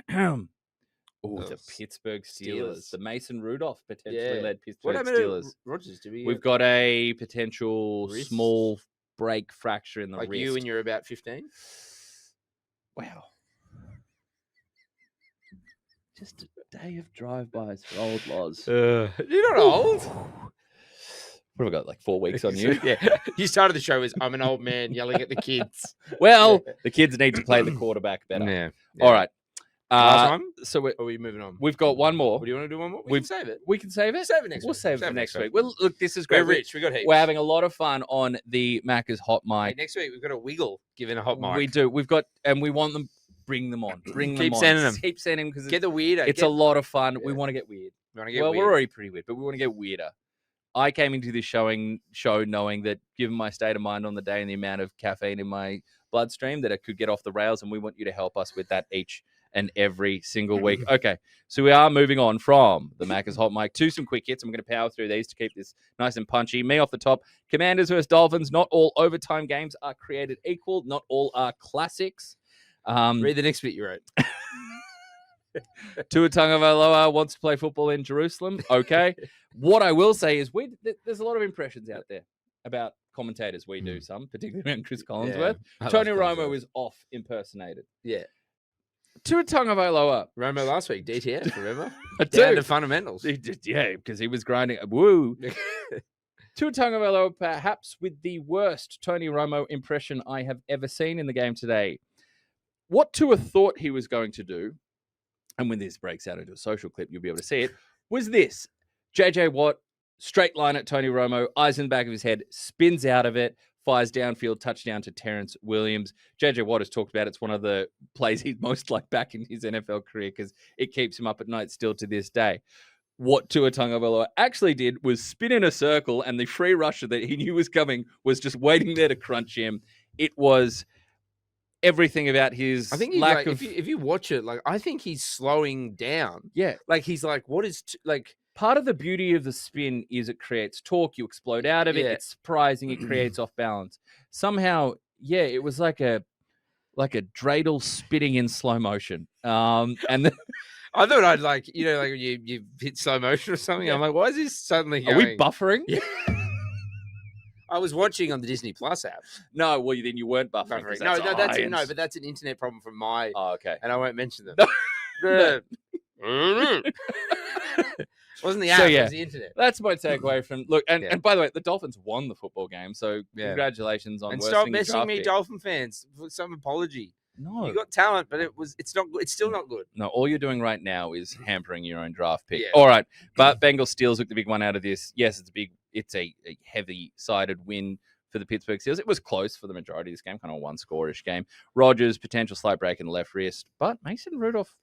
the Pittsburgh Steelers. The Mason Rudolph potentially led Pittsburgh Steelers. Rodgers, We've got a potential small break fracture in the wrist. You when you're about 15? Wow. Just a day of drive-bys for old Loz. You're not old. What have I got, like 4 weeks on you? Yeah. You started the show as I'm an old man yelling at the kids. Well, the kids need to play the quarterback better. Yeah. All right. Last one? So are we moving on? We've got one more. Do you want to do one more? We can save it. We can save it? Save it next week. We'll save it for next week. Well, look, this is great. We're rich. We got heaps. We're having a lot of fun on the Macca's Hot Mic. Hey, next week, we've got a wiggle given a hot mic. We do. We've got, and we want them, bring them on. Keep sending them. Keep sending them because get the weirder. It's a lot of fun. We want to get weird. We're already pretty weird, but we want to get weirder. I came into this show knowing that given my state of mind on the day and the amount of caffeine in my bloodstream that it could get off the rails, and we want you to help us with that each and every single week. Okay, so we are moving on from the Macca's Hot Mic to some quick hits. I'm going to power through these to keep this nice and punchy. Me off the top, Commanders versus Dolphins. Not all overtime games are created equal. Not all are classics. Read the next bit you wrote. Tua Tagovailoa wants to play football in Jerusalem. Okay. What I will say is there's a lot of impressions out there about commentators. We do some, particularly around Chris Collinsworth. Tony Romo is off impersonated. Yeah. Tua Tagovailoa. Romo last week, DTF, remember? Down to fundamentals. Yeah, because he was grinding. Woo. Tua Tagovailoa, perhaps with the worst Tony Romo impression I have ever seen in the game today. What Tua thought he was going to do, and when this breaks out into a social clip, you'll be able to see it, was this. JJ Watt, straight line at Tony Romo, eyes in the back of his head, spins out of it, fires downfield, touchdown to Terrence Williams. JJ Watt has talked about it's one of the plays he'd most like back in his NFL career because it keeps him up at night still to this day. What Tua Tagovailoa actually did was spin in a circle, and the free rusher that he knew was coming was just waiting there to crunch him. It was everything about his lack of... If you watch it, I think he's slowing down. Yeah. He's what is... Part of the beauty of the spin is it creates torque. You explode out of it. It's surprising. It creates off balance. Somehow, it was like a dreidel spitting in slow motion. And then... I thought I'd you hit slow motion or something. I'm like, why is he suddenly going... Are we buffering? Yeah. I was watching on the Disney Plus app. No, well, then you weren't buffering. 'cause No, that's but that's an internet problem from my. Oh, okay. And I won't mention them. No. Wasn't the So, app, yeah. it was the internet. That's my takeaway from look. And, Yeah. and by the way, the Dolphins won the football game, so Yeah. congratulations on And worsting stop your messaging draft me, pick. Dolphin fans, for some apology. No, You got talent, but it's not good. It's still not good. no. All you're doing right now is hampering your own draft pick. Yeah. All right, but Bengals Steelers look the big one out of this. Yes, it's big. It's a heavy-sided win for the Pittsburgh Steelers. It was close for the majority of this game, kind of a one-score-ish game. Rodgers, potential slight break in the left wrist, but Mason Rudolph,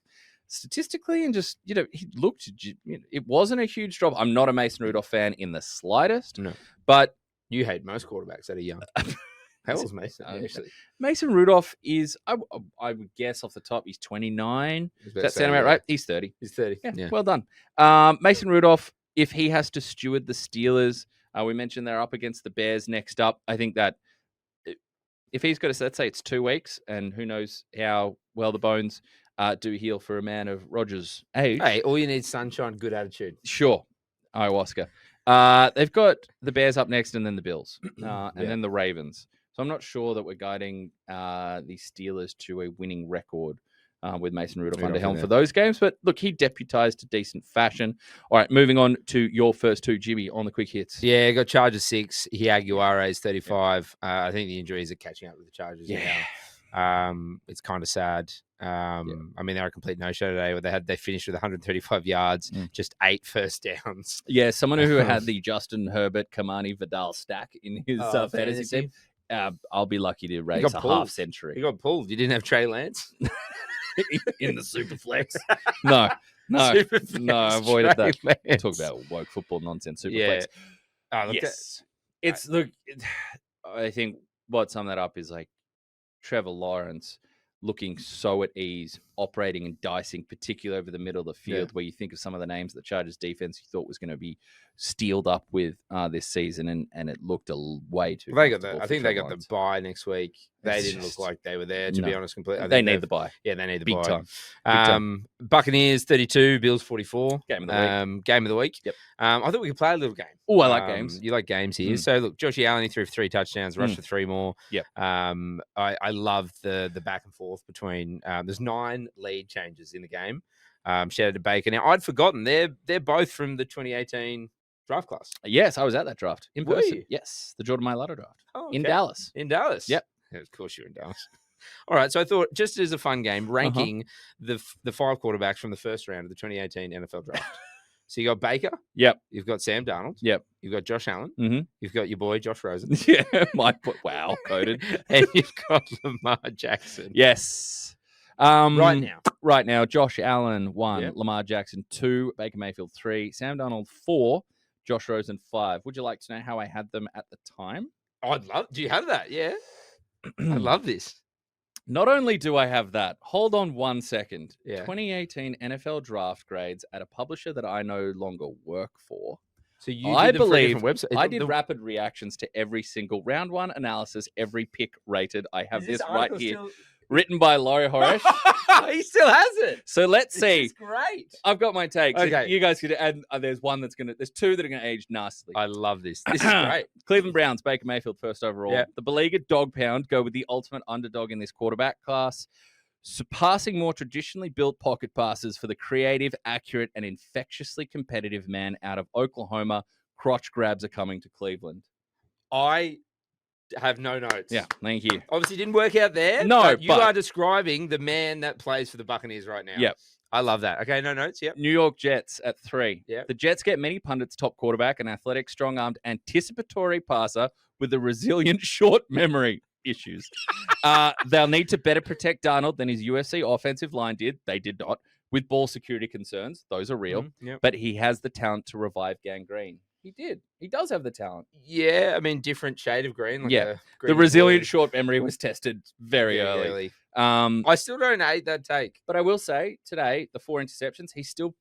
statistically and just, he looked, it wasn't a huge drop. I'm not a Mason Rudolph fan in the slightest. No. But You hate most quarterbacks that are young. How old is Mason, actually? Mason Rudolph is, I would guess off the top, he's 29. Does that sound about right? He's 30. He's 30. Yeah. Well done. Mason Rudolph, if he has to steward the Steelers, we mentioned they're up against the Bears next up. I think that if he's got to, let's say it's 2 weeks, and who knows how well the bones do heal for a man of Rodgers' age. Hey, all you need is sunshine, good attitude. Sure. Ayahuasca. They've got the Bears up next and then the Bills and then the Ravens. So I'm not sure that we're guiding the Steelers to a winning record with Mason Rudolph under helm for those games. But look, he deputized to decent fashion. All right, moving on to your first two, Jimmy, on the quick hits. Yeah, got Chargers 6. Jaguares 35. I think the injuries are catching up with the Chargers now. It's kind of sad. I mean, they were a complete no-show today. Where they finished with 135 yards, just 8 first downs. Yeah, someone who had the Justin Herbert, Kamani Vidal stack in his fantasy team. I'll be lucky to raise a half century. He got pulled. You didn't have Trey Lance in the Superflex. No, Superflex, I avoided that. Lance. Talk about woke football nonsense. Superflex. I think what summed that up is like Trevor Lawrence looking so at ease, operating and dicing, particularly over the middle of the field, where you think of some of the names that the Chargers defense you thought was going to be steeled up with this season, and it looked way too. I think they got the bye next week. They didn't look like they were there, to be honest. Completely, they need the bye. Yeah, they need the big bye. Time. Buccaneers 32, Bills 44. Game of the week. Game of the week. Yep. I thought we could play a little game. Oh, I like games. You like games here. So look, Josh Allen, he threw 3 touchdowns, rushed for 3 more. Yep. I love the back and forth between. There's 9 lead changes in the game. Shout out to Baker. Now I'd forgotten they're both from the 2018 draft class. Yes, I was at that draft in person. You? Yes, the Jordan Mailata draft in Dallas. In Dallas. Yep. Yeah, of course you're in Dallas. All right, so I thought just as a fun game, ranking the 5 quarterbacks from the first round of the 2018 NFL draft. So you got Baker. Yep. You've got Sam Darnold. Yep. You've got Josh Allen. Mm-hmm. You've got your boy Josh Rosen. Yeah, wow, coded. And you've got Lamar Jackson. Yes. Right now, Josh Allen 1, Lamar Jackson 2, Baker Mayfield 3, Sam Darnold 4, Josh Rosen 5. Would you like to know how I had them at the time? Do you have that? Yeah. I love this. Not only do I have that, hold on 1 second. Yeah. 2018 NFL draft grades at a publisher that I no longer work for. So I believe I did rapid reactions to every single round 1 analysis, every pick rated. I have this right here. Written by Laurie Horesh. He still has it. So let's see. It's great. I've got my takes. Okay. So you guys could add. There's 2 that are going to age nastily. I love this. This is great. Cleveland Browns, Baker Mayfield first overall. Yep. The beleaguered dog pound go with the ultimate underdog in this quarterback class, surpassing more traditionally built pocket passes for the creative, accurate, and infectiously competitive man out of Oklahoma. Crotch grabs are coming to Cleveland. I have no notes. Yeah, thank you. Obviously didn't work out there. No, but you are describing the man that plays for the Buccaneers right now. Yep. I love that. Okay, no notes. Yep. New York Jets at 3. Yep. The Jets get many pundits' top quarterback, an athletic, strong-armed, anticipatory passer with a resilient short memory issues. They'll need to better protect Darnold than his USC offensive line did. They did not. With ball security concerns. Those are real. Yep. But he has the talent to revive gangrene. He did. He does have the talent. Yeah, I mean, different shade of green. Like the resilient short memory was tested very early. I still don't hate that take. But I will say, today, the 4 interceptions, he still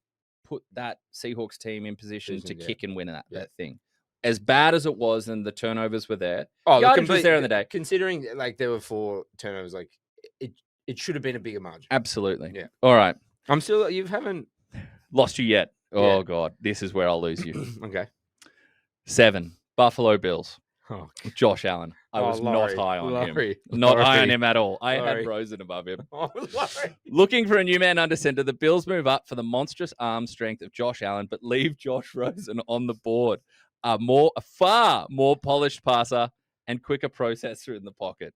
put that Seahawks team in position to kick and win that thing. As bad as it was and the turnovers were there, yardage was there in the day. Considering like there were 4 turnovers, like it should have been a bigger margin. Absolutely. Yeah. All right. You haven't lost you yet. Oh, God. This is where I'll lose you. Okay. 7, Buffalo Bills. Oh, Josh Allen. I was Laurie, not high on Laurie, him. Not high on Laurie, him at all. I Laurie. had Rosen above him. Oh, Laurie. Looking for a new man under center, the Bills move up for the monstrous arm strength of Josh Allen, but leave Josh Rosen on the board. A far more polished passer and quicker processor in the pocket.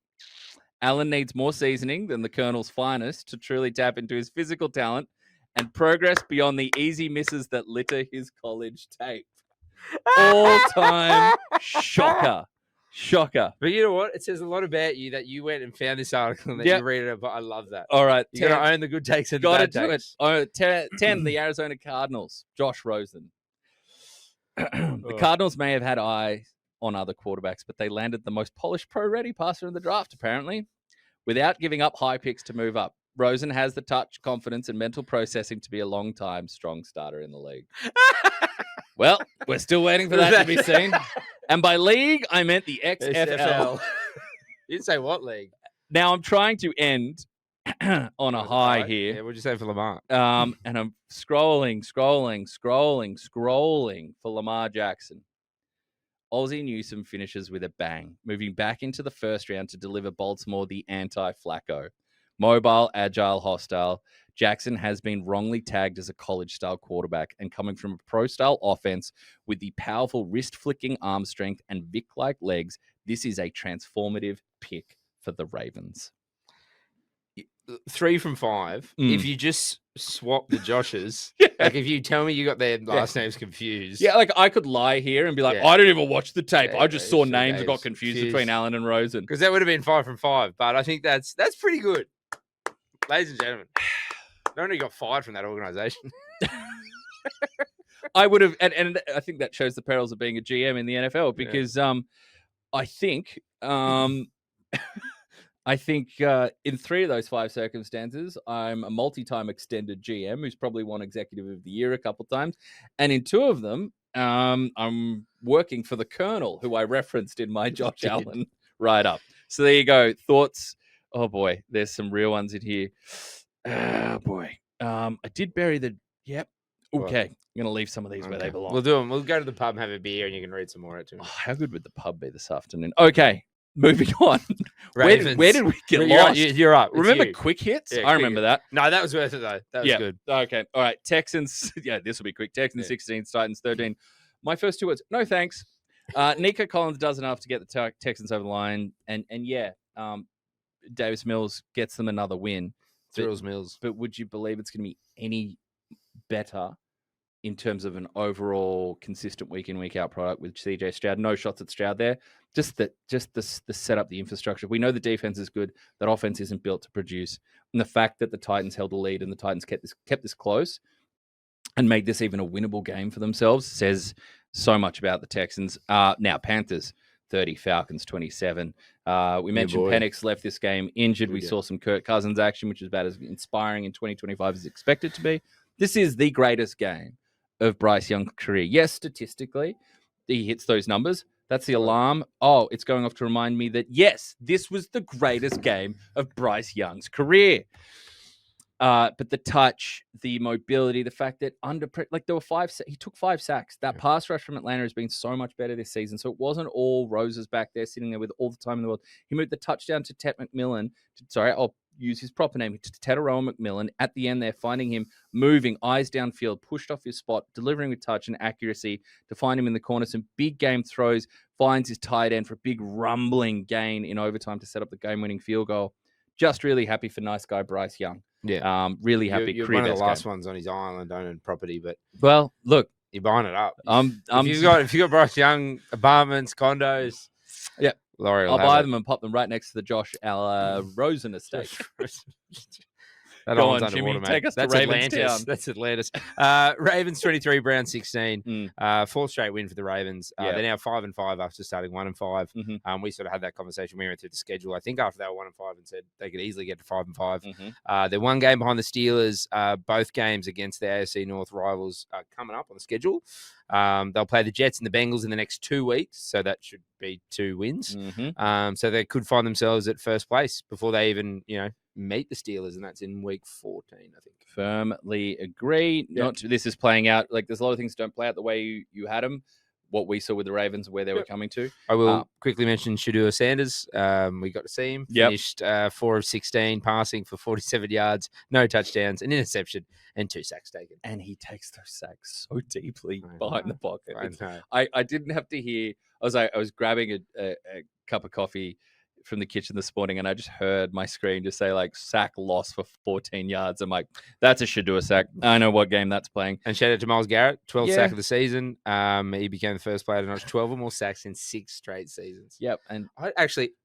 Allen needs more seasoning than the Colonel's finest to truly tap into his physical talent and progress beyond the easy misses that litter his college tape. All-time shocker. Shocker. But you know what? It says a lot about you that you went and found this article and that you read it. But I love that. All right. You got to own the good takes and the Gotta bad do takes. it. 10, the Arizona Cardinals. Josh Rosen. The Cardinals may have had eyes on other quarterbacks, but they landed the most polished pro-ready passer in the draft, apparently, without giving up high picks to move up. Rosen has the touch, confidence, and mental processing to be a long-time strong starter in the league. Well, we're still waiting for that to be seen. And by league, I meant the XFL. You didn't say what league. Now, I'm trying to end on a high here. Yeah, what'd you say for Lamar? And I'm scrolling for Lamar Jackson. Ozzie Newsome finishes with a bang, moving back into the first round to deliver Baltimore the anti-Flacco. Mobile, agile, hostile, Jackson has been wrongly tagged as a college-style quarterback, and coming from a pro-style offense with the powerful wrist-flicking arm strength and Vic-like legs, this is a transformative pick for the Ravens. 3 from 5. If you just swap the Joshes, Yeah. like if you tell me you got their last names confused. Yeah, like I could lie here and be like, Yeah. I didn't even watch the tape. Yeah, I just saw sure, names and got Dave's confused confused. between Allen and Rosen. Because that would have been 5 from 5. But I think that's pretty good. Ladies and gentlemen, not only got fired from that organization. I would have, and I think that shows the perils of being a GM in the NFL because I think in 3 of those 5 circumstances, I'm a multi-time extended GM who's probably won Executive of the Year a couple times, and in 2 of them, I'm working for the Colonel, who I referenced in my Josh Allen write-up. So there you go. Thoughts? Oh boy, there's some real ones in here. Oh boy, I did bury the. Yep. Okay, I'm gonna leave some of these where they belong. We'll do them. We'll go to the pub, have a beer, and you can read some more at 2. Oh, how good would the pub be this afternoon? Okay, moving on. Ravens. Where did we get You're lost? You're up. It's Remember you. quick hits? Yeah, I remember that. No, that was worth it though. That was good. Okay. All right. Texans. Yeah, this will be quick. Texans 16, Titans 13. My first 2 words. No thanks. Nico Collins does enough to get the Texans over the line, and Davis Mills gets them another win. Thrills Mills. But would you believe it's going to be any better in terms of an overall consistent week in, week out product with CJ Stroud? No shots at Stroud there. Just the setup, the infrastructure. We know the defense is good. That offense isn't built to produce. And the fact that the Titans held the lead and the Titans kept this close and made this even a winnable game for themselves says so much about the Texans. Now, Panthers 30, Falcons 27. We mentioned Penix left this game injured. We saw some Kirk Cousins action, which is about as inspiring in 2025 as expected to be. This is the greatest game of Bryce Young's career. Yes, statistically, he hits those numbers. That's the alarm. Oh, it's going off to remind me that, yes, this was the greatest game of Bryce Young's career. But the touch, the mobility, the fact that there were he took 5 sacks. That pass rush from Atlanta has been so much better this season. So it wasn't all roses back there sitting there with all the time in the world. He moved the touchdown to Ted McMillan. I'll use his proper name, to Teteroa McMillan. At the end there, finding him moving, eyes downfield, pushed off his spot, delivering with touch and accuracy to find him in the corner. Some big game throws, finds his tight end for a big rumbling gain in overtime to set up the game-winning field goal. Just really happy for nice guy Bryce Young. Yeah. Really happy. You're one of the last ones on his island owning property, but look, you're buying it up. If you got Bryce Young apartments, condos, yeah, Laurie, I'll buy them and pop them right next to the Josh Rosen estate. That Go one's on, Jimmy. underwater, Take mate. us to That's Ravens Atlantis. town. That's Atlantis. Ravens 23, Browns 16. 4th straight win for the Ravens. They're now 5-5 after starting 1-5. Mm-hmm. We sort of had that conversation. We went through the schedule. I think after they were 1-5 and said they could easily get to 5-5. Mm-hmm. They're 1 game behind the Steelers. Both games against the AFC North rivals are coming up on the schedule. They'll play the Jets and the Bengals in the next 2 weeks, so that should be 2 wins. Mm-hmm. So they could find themselves at first place before they even, meet the Steelers, and that's in week 14, I think. Firmly agree. This is playing out like there's a lot of things that don't play out the way you had them. what we saw with the Ravens and where they were coming to. I will quickly mention Shedeur Sanders. We got to see him. Finished 4 of 16, passing for 47 yards, no touchdowns, an interception, and 2 sacks taken. And he takes those sacks so deeply behind the pocket. I didn't have to hear. I was grabbing a cup of coffee from the kitchen this morning, and I just heard my screen just say like sack loss for 14 yards. I'm like, that's a Shedeur sack. I know what game that's playing. And shout out to Myles Garrett, 12th sack of the season. He became the first player to notch 12 or more sacks in 6 straight seasons. Yep. And I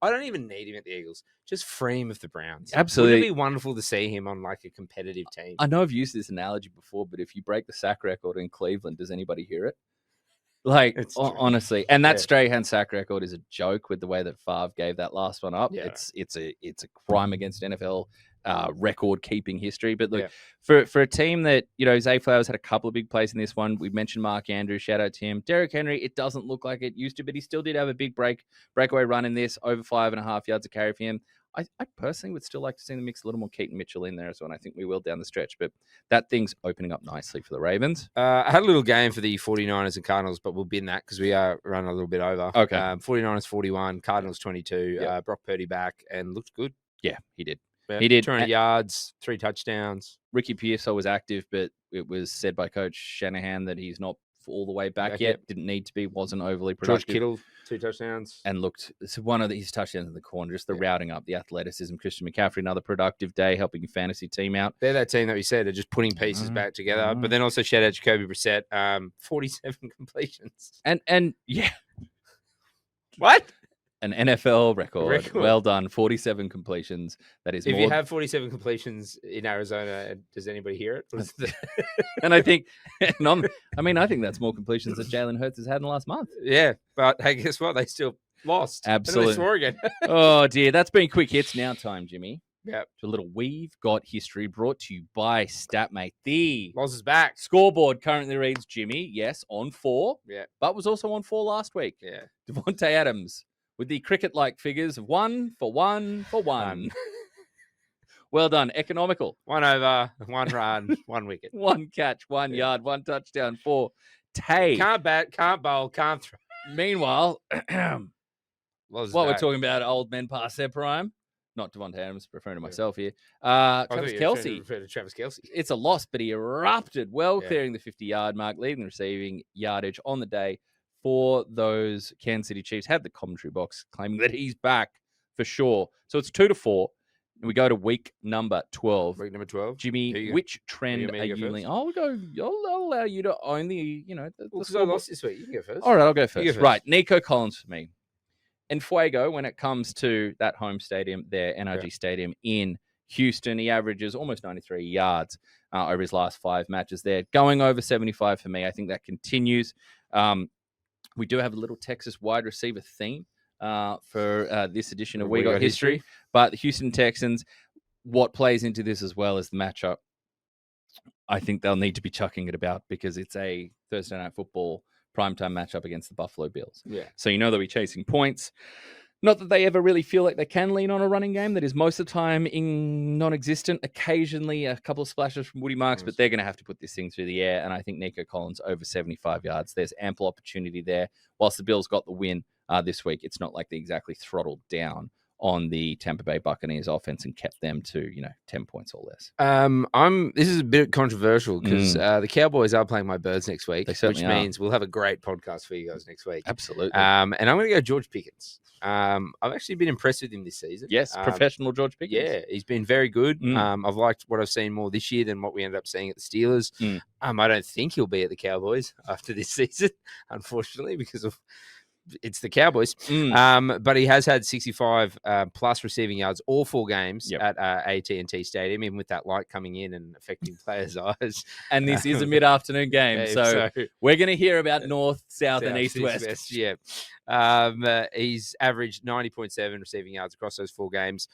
don't even need him at the Eagles. Just free him of the Browns. Absolutely. Wouldn't it be wonderful to see him on like a competitive team? I know I've used this analogy before, but if you break the sack record in Cleveland, does anybody hear it? Like, honestly, and that Strahan sack record is a joke with the way that Favre gave that last one up. Yeah. It's a crime against NFL record keeping history. But look, for a team that, Zay Flowers had a couple of big plays in this one. We mentioned Mark Andrews, shout out to him. Derrick Henry, it doesn't look like it used to, but he still did have a big breakaway run in this, over 5.5 yards of carry for him. I personally would still like to see them mix a little more Keaton Mitchell in there as well, and I think we will down the stretch. But that thing's opening up nicely for the Ravens. I had a little game for the 49ers and Cardinals, but we'll bin that because we are running a little bit over. Okay. 49ers 41, Cardinals 22. Brock Purdy back and looked good. Yeah, he did. Yeah, he did. 200 yards, 3 touchdowns. Ricky Pearsall was active, but it was said by Coach Shanahan that he's not all the way back yet. Didn't need to be. Wasn't overly productive. George Kittle, 2 touchdowns. And looked, so one of his touchdowns in the corner, just the routing up, the athleticism. Christian McCaffrey, another productive day, helping your fantasy team out. They're that team that we said are just putting pieces back together. But then also shout out Jacoby Brissett, 47 completions. And yeah. What? An NFL record. Well done. 47 completions. That is if more. You have 47 completions in Arizona, does anybody hear it? And I think, I think that's more completions that Jalen Hurts has had in the last month. Yeah, but hey, guess what? They still lost. Absolutely. And they swore again. Oh dear, that's been quick hits now time, Jimmy. Yeah. To a little We've Got History brought to you by Statmate. The Loz is back. Scoreboard currently reads Jimmy, yes, on 4. Yeah. But was also on 4 last week. Yeah. Devontae Adams with the cricket-like figures of 1 for 1 for 1. Well done. Economical. 1 over, 1 run, 1 wicket. 1 catch, 1 yard, 1 touchdown, 4. Tay. Can't bat, can't bowl, can't throw. Meanwhile, We're talking about old men past their prime. Not Devontae Adams, referring to myself here. Travis Kelce. It's a loss, but he erupted well, clearing the 50-yard mark, leading the receiving yardage on the day for those Kansas City Chiefs. Had the commentary box claiming that he's back for sure. So it's 2-4. And we go to week number 12. Week number 12. Jimmy, which trend are you leaning? I'll allow you to own the, because I lost this week. You can go first. All right, I'll go first. Right, Nico Collins for me. And Fuego, when it comes to that home stadium, their NRG Stadium in Houston, he averages almost 93 yards over his last 5 matches there. Going over 75 for me. I think that continues. We do have a little Texas wide receiver theme for this edition of We Got History. But the Houston Texans, what plays into this as well as the matchup, I think they'll need to be chucking it about because it's a Thursday Night Football primetime matchup against the Buffalo Bills. Yeah. So they'll be chasing points. Not that they ever really feel like they can lean on a running game. That is most of the time non-existent. Occasionally a couple of splashes from Woody Marks, but they're going to have to put this thing through the air. And I think Nico Collins over 75 yards. There's ample opportunity there. Whilst the Bills got the win this week, it's not like they exactly throttled down on the Tampa Bay Buccaneers offense and kept them to 10 points or less. This is a bit controversial because the Cowboys are playing my Birds next week, which means we'll have a great podcast for you guys next week. Absolutely. And I'm going to go George Pickens. I've actually been impressed with him this season. Yes, professional George Pickens. Yeah, he's been very good. I've liked what I've seen more this year than what we ended up seeing at the Steelers. I don't think he'll be at the Cowboys after this season, unfortunately, because of it's the Cowboys. But he has had 65 plus receiving yards all 4 games at AT&T Stadium, even with that light coming in and affecting players' eyes. And this is a mid-afternoon game, so we're going to hear about north, south, and east-west. Yeah. He's averaged 90.7 receiving yards across those 4 games.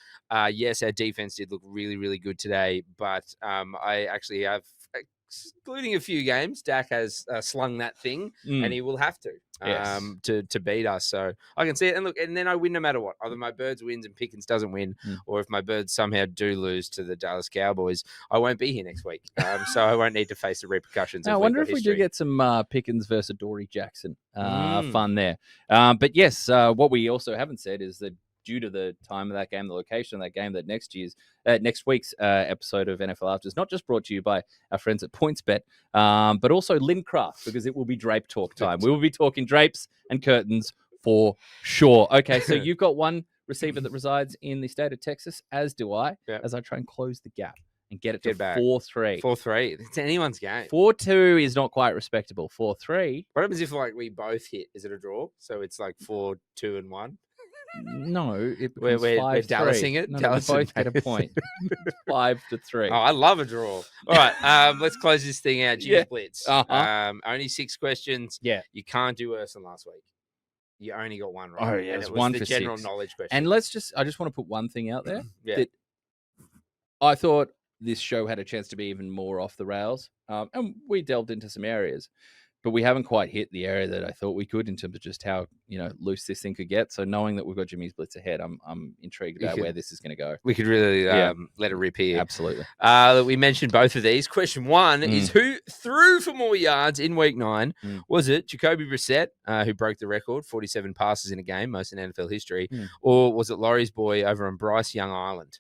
Yes, our defense did look really, really good today, but I actually have excluding a few games, Dak has slung that thing, and he will have to to beat us. So I can see it. And look, and then I win no matter what. Either my Birds wins and Pickens doesn't win, or if my Birds somehow do lose to the Dallas Cowboys, I won't be here next week. So I won't need to face the repercussions. I wonder if we do get some Pickens versus Dory Jackson fun there. But yes, what we also haven't said is that due to the time of that game, the location of that game, that next week's episode of NFL After is not just brought to you by our friends at PointsBet, but also Lindcraft, because it will be drape talk time. We will be talking drapes and curtains for sure. Okay, so you've got one receiver that resides in the state of Texas, as do I, as I try and close the gap and get it to 4-3. 4-3. It's anyone's game. 4-2 is not quite respectable. 4-3. What happens if we both hit? Is it a draw? So it's 4-2-1? No, we're Dallasing it. No, Dallas we both get a point. 5-3. Oh, I love a draw. All right, let's close this thing out. Jimmy's Blitz. Only 6 questions. Yeah, you can't do worse than last week. You only got one right. Oh yeah, and it was one for the general 6. knowledge question. And I just want to put one thing out there. Yeah. That I thought this show had a chance to be even more off the rails, and we delved into some areas. But we haven't quite hit the area that I thought we could in terms of just how loose this thing could get. So knowing that we've got Jimmy's Blitz ahead, I'm intrigued about where this is going to go. We could really let it rip here. Absolutely. We mentioned both of these. Question 1 is who threw for more yards in Week 9? Was it Jacoby Brissett, who broke the record, 47 passes in a game, most in NFL history, or was it Laurie's boy over on Bryce Young Island?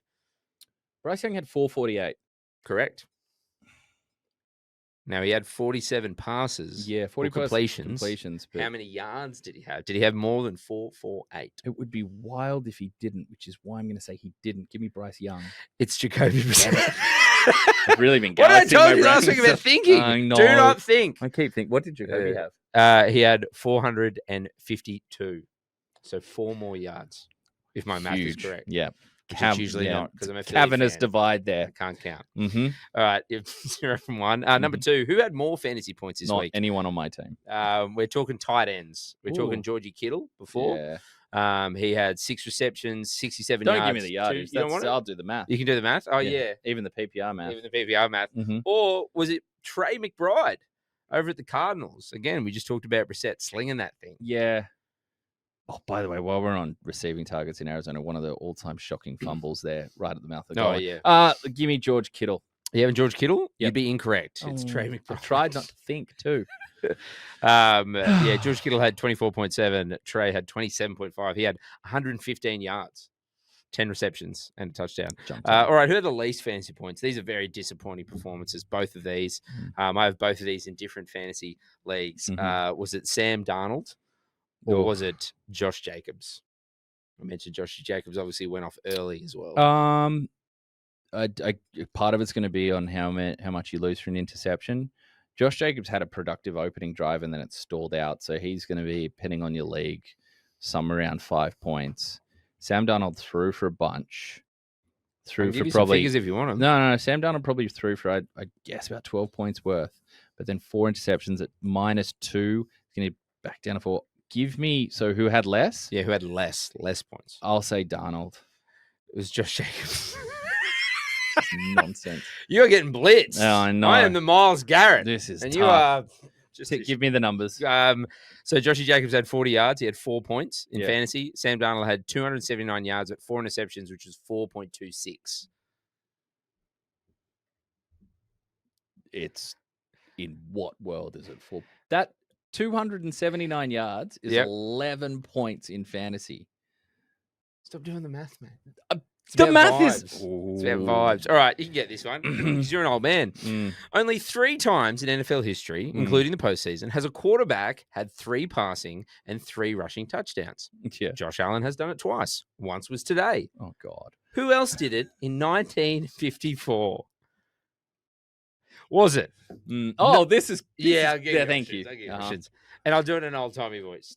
Bryce Young had 448. Correct. Now, he had 47 passes. Yeah, 40 completions. But how many yards did he have? Did he have more than 448? It would be wild if he didn't, which is why I'm going to say he didn't. Give me Bryce Young. It's Jacoby Brissett. I've really been What I galaxing told my you last brain. week about thinking. Do not think. I keep thinking. What did Jacoby have? He had 452. So 4 more yards, if my math is correct. Yeah. Usually not, because I'm a cavernous divide there. I can't count. Mm-hmm. All right, 0 from 1. Number 2, who had more fantasy points this week? Not anyone on my team. We're talking tight ends. We're talking Georgie Kittle before. Yeah. He had 6 receptions, 67 Don't yards. give me the yardage. I'll do the math. You can do the math? Oh, yeah. Even the PPR math. Even the PPR math. Mm-hmm. Or was it Trey McBride over at the Cardinals? Again, we just talked about Brissett slinging that thing. Yeah. Oh, by the way, while we're on receiving targets in Arizona, one of the all-time shocking fumbles there, right at the mouth of the goal. Oh, yeah. Give me George Kittle. You having George Kittle? Yep. You'd be incorrect. It's Trey McBride. I tried not to think, too. George Kittle had 24.7. Trey had 27.5. He had 115 yards, 10 receptions, and a touchdown. All right, who had the least fantasy points? These are very disappointing performances, both of these. I have both of these in different fantasy leagues. Was it Sam Darnold? Or was it Josh Jacobs? I mentioned Josh Jacobs obviously went off early as well. Part of it's going to be on how much you lose for an interception. Josh Jacobs had a productive opening drive and then it stalled out. So he's going to be, depending on your league, somewhere around 5 points. Sam Darnold threw for a bunch. Threw for probably... some figures if you want them. No. Sam Darnold probably threw for, I guess, about 12 points worth. But then 4 interceptions at -2. He's going to back down to 4. Give me, so who had less? Yeah, who had less points? I'll say Darnold. It was Josh Jacobs. Nonsense. You're getting blitzed. Oh, I know. I am the Myles Garrett. This is and tough. You are just give me the numbers. So Joshy Jacobs had 40 yards. He had 4 points in fantasy. Sam Darnold had 279 yards at 4 interceptions, which is 4.26. It's in what world is it for? That 279 yards is 11 points in fantasy. Stop doing the math, man. The math is... It's about vibes. All right, you can get this one because you're an old man. Only 3 times in NFL history, including the postseason, has a quarterback had 3 passing and 3 rushing touchdowns. Yeah. Josh Allen has done it twice. Once was today. Oh, God. Who else did it in 1954? Was it? Oh, this is... thank you. And I'll do it in an old-timey voice.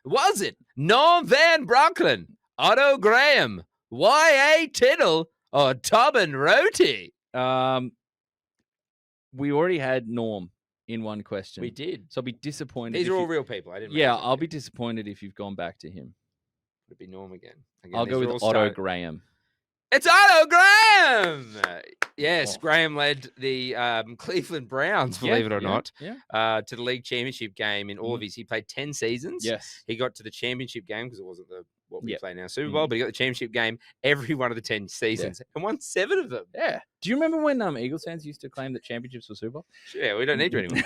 Was it Norm Van Brocklin, Otto Graham, Y.A. Tittle, or Tobin Roti? We already had Norm in one question. We did. So I'll be disappointed. These are all real people. I didn't. Yeah, I'll be disappointed if you've gone back to him. Would it be Norm again? I'll go with Otto Graham. It's Otto Graham. Yes, Oh. Graham led the Cleveland Browns, believe it or not, to the league championship game in all of his. He played 10 seasons. Yes. He got to the championship game because it wasn't what we Yep. play now, Super Bowl, but he got the championship game every one of the 10 seasons and won 7 of them. Yeah. Do you remember when Eagles fans used to claim that championships were Super Bowl? Yeah, we don't need to anymore.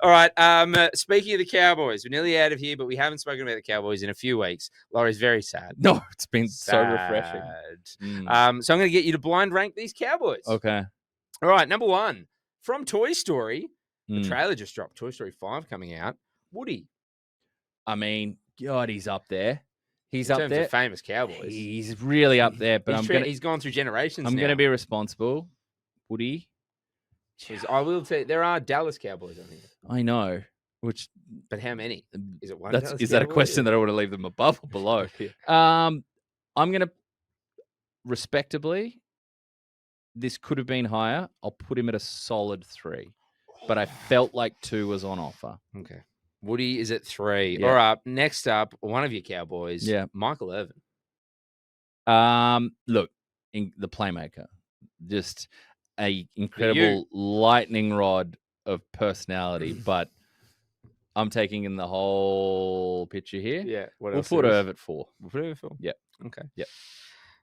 All right. Speaking of the Cowboys, we're nearly out of here, but we haven't spoken about the Cowboys in a few weeks. Laurie's very sad. No, it's been so refreshing. So I'm going to get you to blind rank these Cowboys. Okay. All right. Number 1, from Toy Story, the trailer just dropped. Toy Story 5 coming out. Woody. I mean, God, he's up there. He's in up terms there. Of famous Cowboys. He's really up there. But he's gone through generations. I'm going to be responsible. Woody. I will say there are Dallas Cowboys on here. I know. But how many? Is it one? Is that a question that I want to leave them above or below? I'm gonna respectably. This could have been higher. I'll put him at a solid 3, but I felt like 2 was on offer. Okay. Woody is at 3. Yeah. All right. Next up, one of your Cowboys. Yeah. Michael Irvin. Look, the playmaker, just a incredible lightning rod of personality, but I'm taking in the whole picture here. Yeah. We'll put Irv at 4. We'll put Irv at 4. Yeah. Okay. Yeah.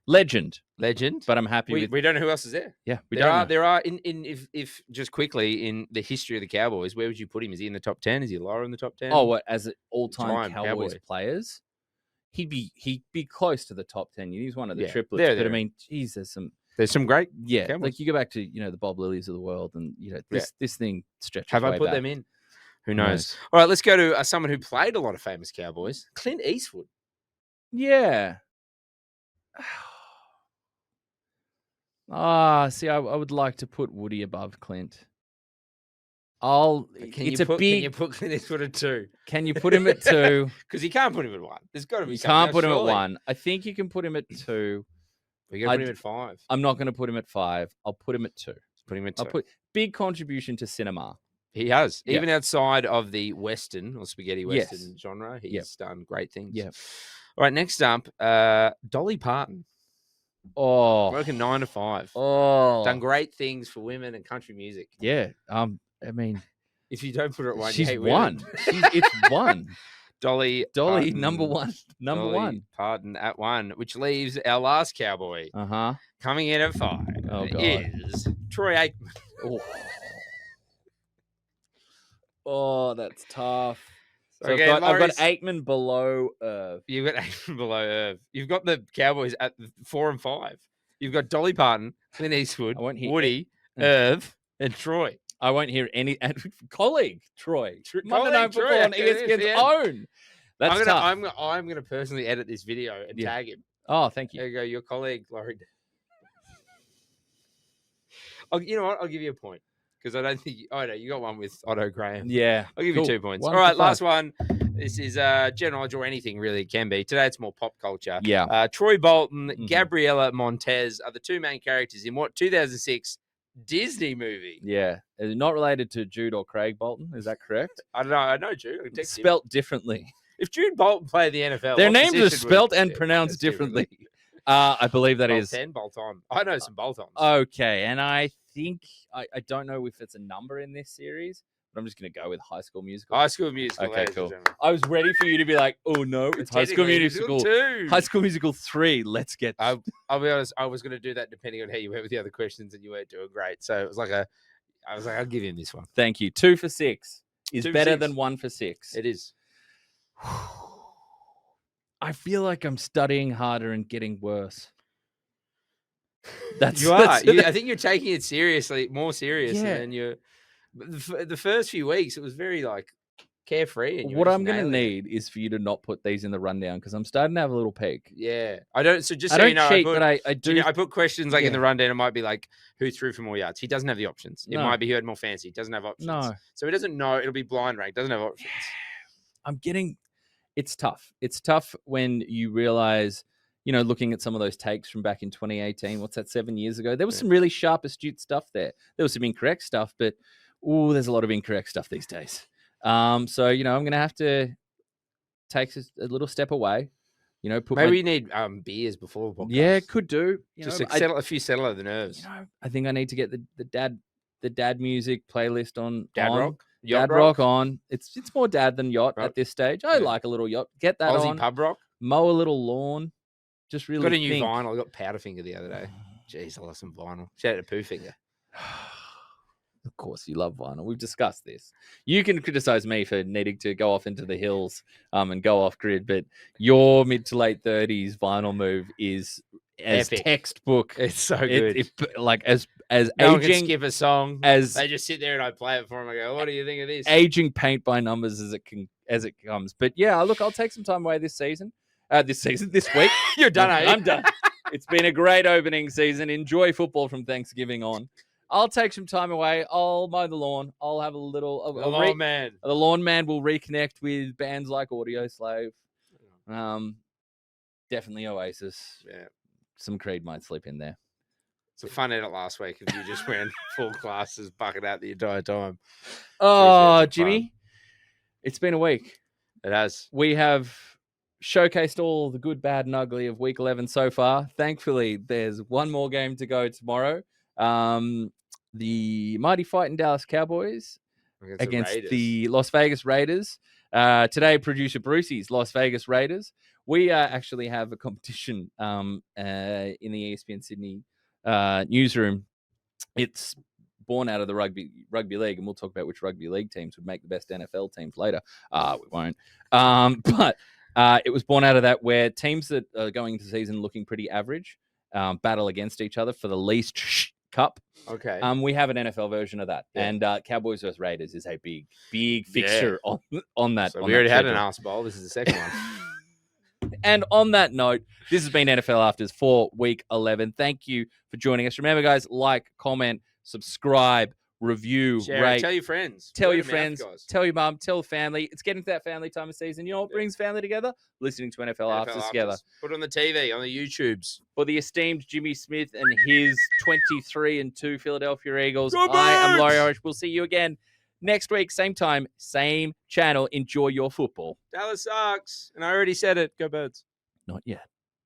Legend. But I'm happy with. We don't know who else is there. Yeah. There are if just quickly in the history of the Cowboys, where would you put him? Is he in the top 10? Is he lower in the top 10? Oh, what, as all-time Cowboys players? He'd be close to the top 10. He's one of the triplets. There. But I mean, geez, there's some great Cowboys. Like you go back to the Bob Lillies of the world, and this thing stretches. Have I put them in? Who knows? All right, let's go to someone who played a lot of famous Cowboys, Clint Eastwood. Yeah. See, I would like to put Woody above Clint. Can you put Clint Eastwood at 2? Can you put him at 2? Because you can't put him at 1. There's got to be. You can't put him at 1. I think you can put him at 2. You got to put him at 5. I'm not going to put him at 5. I'll put him at 2. Put him at 2. I'll put big contribution to cinema. He has, even outside of the Western or spaghetti Western genre, he's done great things. Yeah. All right, next up, Dolly Parton. Oh, Broken 9 to 5. Oh, done great things for women and country music. Yeah. I mean, if you don't put her at 1, she's you hate one. It's 1. Dolly Parton, number 1. Dolly Parton at 1, which leaves our last Cowboy. Coming in at 5. Oh God. Is Troy Aikman. Oh, that's tough. So okay, I've got Aikman below Irv. You've got Aikman below Irv. You've got the Cowboys at 4 and 5. You've got Dolly Parton, Clint Eastwood, Woody, Irv, and Troy. I won't hear any colleague Troy. Monday Night Football on ESPN's own. That's tough. I'm going to personally edit this video and tag him. Oh, thank you. There you go. Your colleague, Laurie. You know what? I'll give you a point. Because I don't think... no, you got one with Otto Graham. Yeah. I'll give you 2 points. All right, last one. This is general knowledge or anything, really. It can be. Today, it's more pop culture. Yeah. Troy Bolton, Gabriella Montez are the 2 main characters in what 2006 Disney movie? Yeah. Not related to Jude or Craig Bolton. Is that correct? I don't know. I know Jude. It's spelt differently. If Jude Bolton played the NFL... Their names are spelt and pronounced differently. I believe that is... Bolt-on. I know some bolt-ons. Okay, and I think... I don't know if it's a number in this series, but I'm just going to go with High School Musical. High School Musical. Okay, cool. I was ready for you to be like, oh, no, it's High School Musical 2. High School Musical 3. Let's get... I'll be honest, I was going to do that depending on how you went with the other questions, and you weren't doing great. So it was like I was like, I'll give him this one. Thank you. 2 for 6 is better than 1 for 6. It is. I feel like I'm studying harder and getting worse. You are. I think you're taking it more seriously than you're. The first few weeks, it was very carefree. And what I'm going to need is for you to not put these in the rundown because I'm starting to have a little peak. Yeah, I don't. So just I so don't you know, cheat, but I do. I put questions in the rundown. It might be like who threw for more yards. He doesn't have the options. It might be who had more fancy. He doesn't have options. No. So he doesn't know. It'll be blind rank. Doesn't have options. It's tough. It's tough when you realize, looking at some of those takes from back in 2018, what's that, 7 years ago? There was some really sharp, astute stuff there. There was some incorrect stuff, but, there's a lot of incorrect stuff these days. So, I'm going to have to take a little step away. You know, put Maybe my, we need beers before the podcast. yeah, could do. You Just know, to settle the nerves. You know, I think I need to get the dad music playlist on. Dad on. rock? Yacht Dad rock on. It's more dad than yacht Right. at this stage. I Yeah. like a little yacht. Get that Aussie on. pub rock. Mow a little lawn. Just really Got a new think. vinyl. I got Powderfinger the other day. Jeez, I love some vinyl. Shout out to Pooh Finger. Of course, you love vinyl. We've discussed this. You can criticize me for needing to go off into the hills and go off grid, but your mid to late 30s vinyl move is as Epic. textbook. It's so good. Like as No one can aging skip a song. as They just sit there and I play it for them. I go, what do you think of this? aging paint by numbers as it comes. But yeah, look, I'll take some time away this week. You're done, eh? I'm done. It's been a great opening season. Enjoy football from Thanksgiving on. I'll take some time away. I'll mow the lawn. I'll have a little. The lawn man. The lawn man will reconnect with bands like Audio Slave. Definitely Oasis. Yeah. Some Creed might slip in there. It's a fun edit last week if you just ran full classes, bucket out the entire time. Oh, Appreciate the Jimmy, fun. it's been a week. It has. We have showcased all the good, bad, and ugly of Week 11 so far. Thankfully, there's one more game to go tomorrow. The mighty fighting Dallas Cowboys against the Las Vegas Raiders. Today, producer Brucey's Las Vegas Raiders. We actually have a competition in the ESPN Sydney newsroom. It's born out of the rugby league, and we'll talk about which rugby league teams would make the best NFL teams later. We won't. But it was born out of that, where teams that are going into the season looking pretty average battle against each other for the least cup. Okay. We have an NFL version of that, and Cowboys vs Raiders is a big fixture on that. So we already had an arse bowl. This is the second one. And on that note, this has been NFL Afters for Week 11. Thank you for joining us. Remember, guys, like, comment, subscribe, review, Share rate. it. Tell your friends. Tell Word your of mouth, friends. guys. Tell your mum. Tell family. It's getting to that family time of season. You know what brings family together? Listening to NFL Afters together. Put it on the TV, on the YouTubes. For the esteemed Jimmy Smith and his 23-2 Philadelphia Eagles, Go I am Bucs! Laurie Horesh. We'll see you again next week, same time, same channel. Enjoy your football. Dallas sucks. And I already said it. Go Birds. Not yet.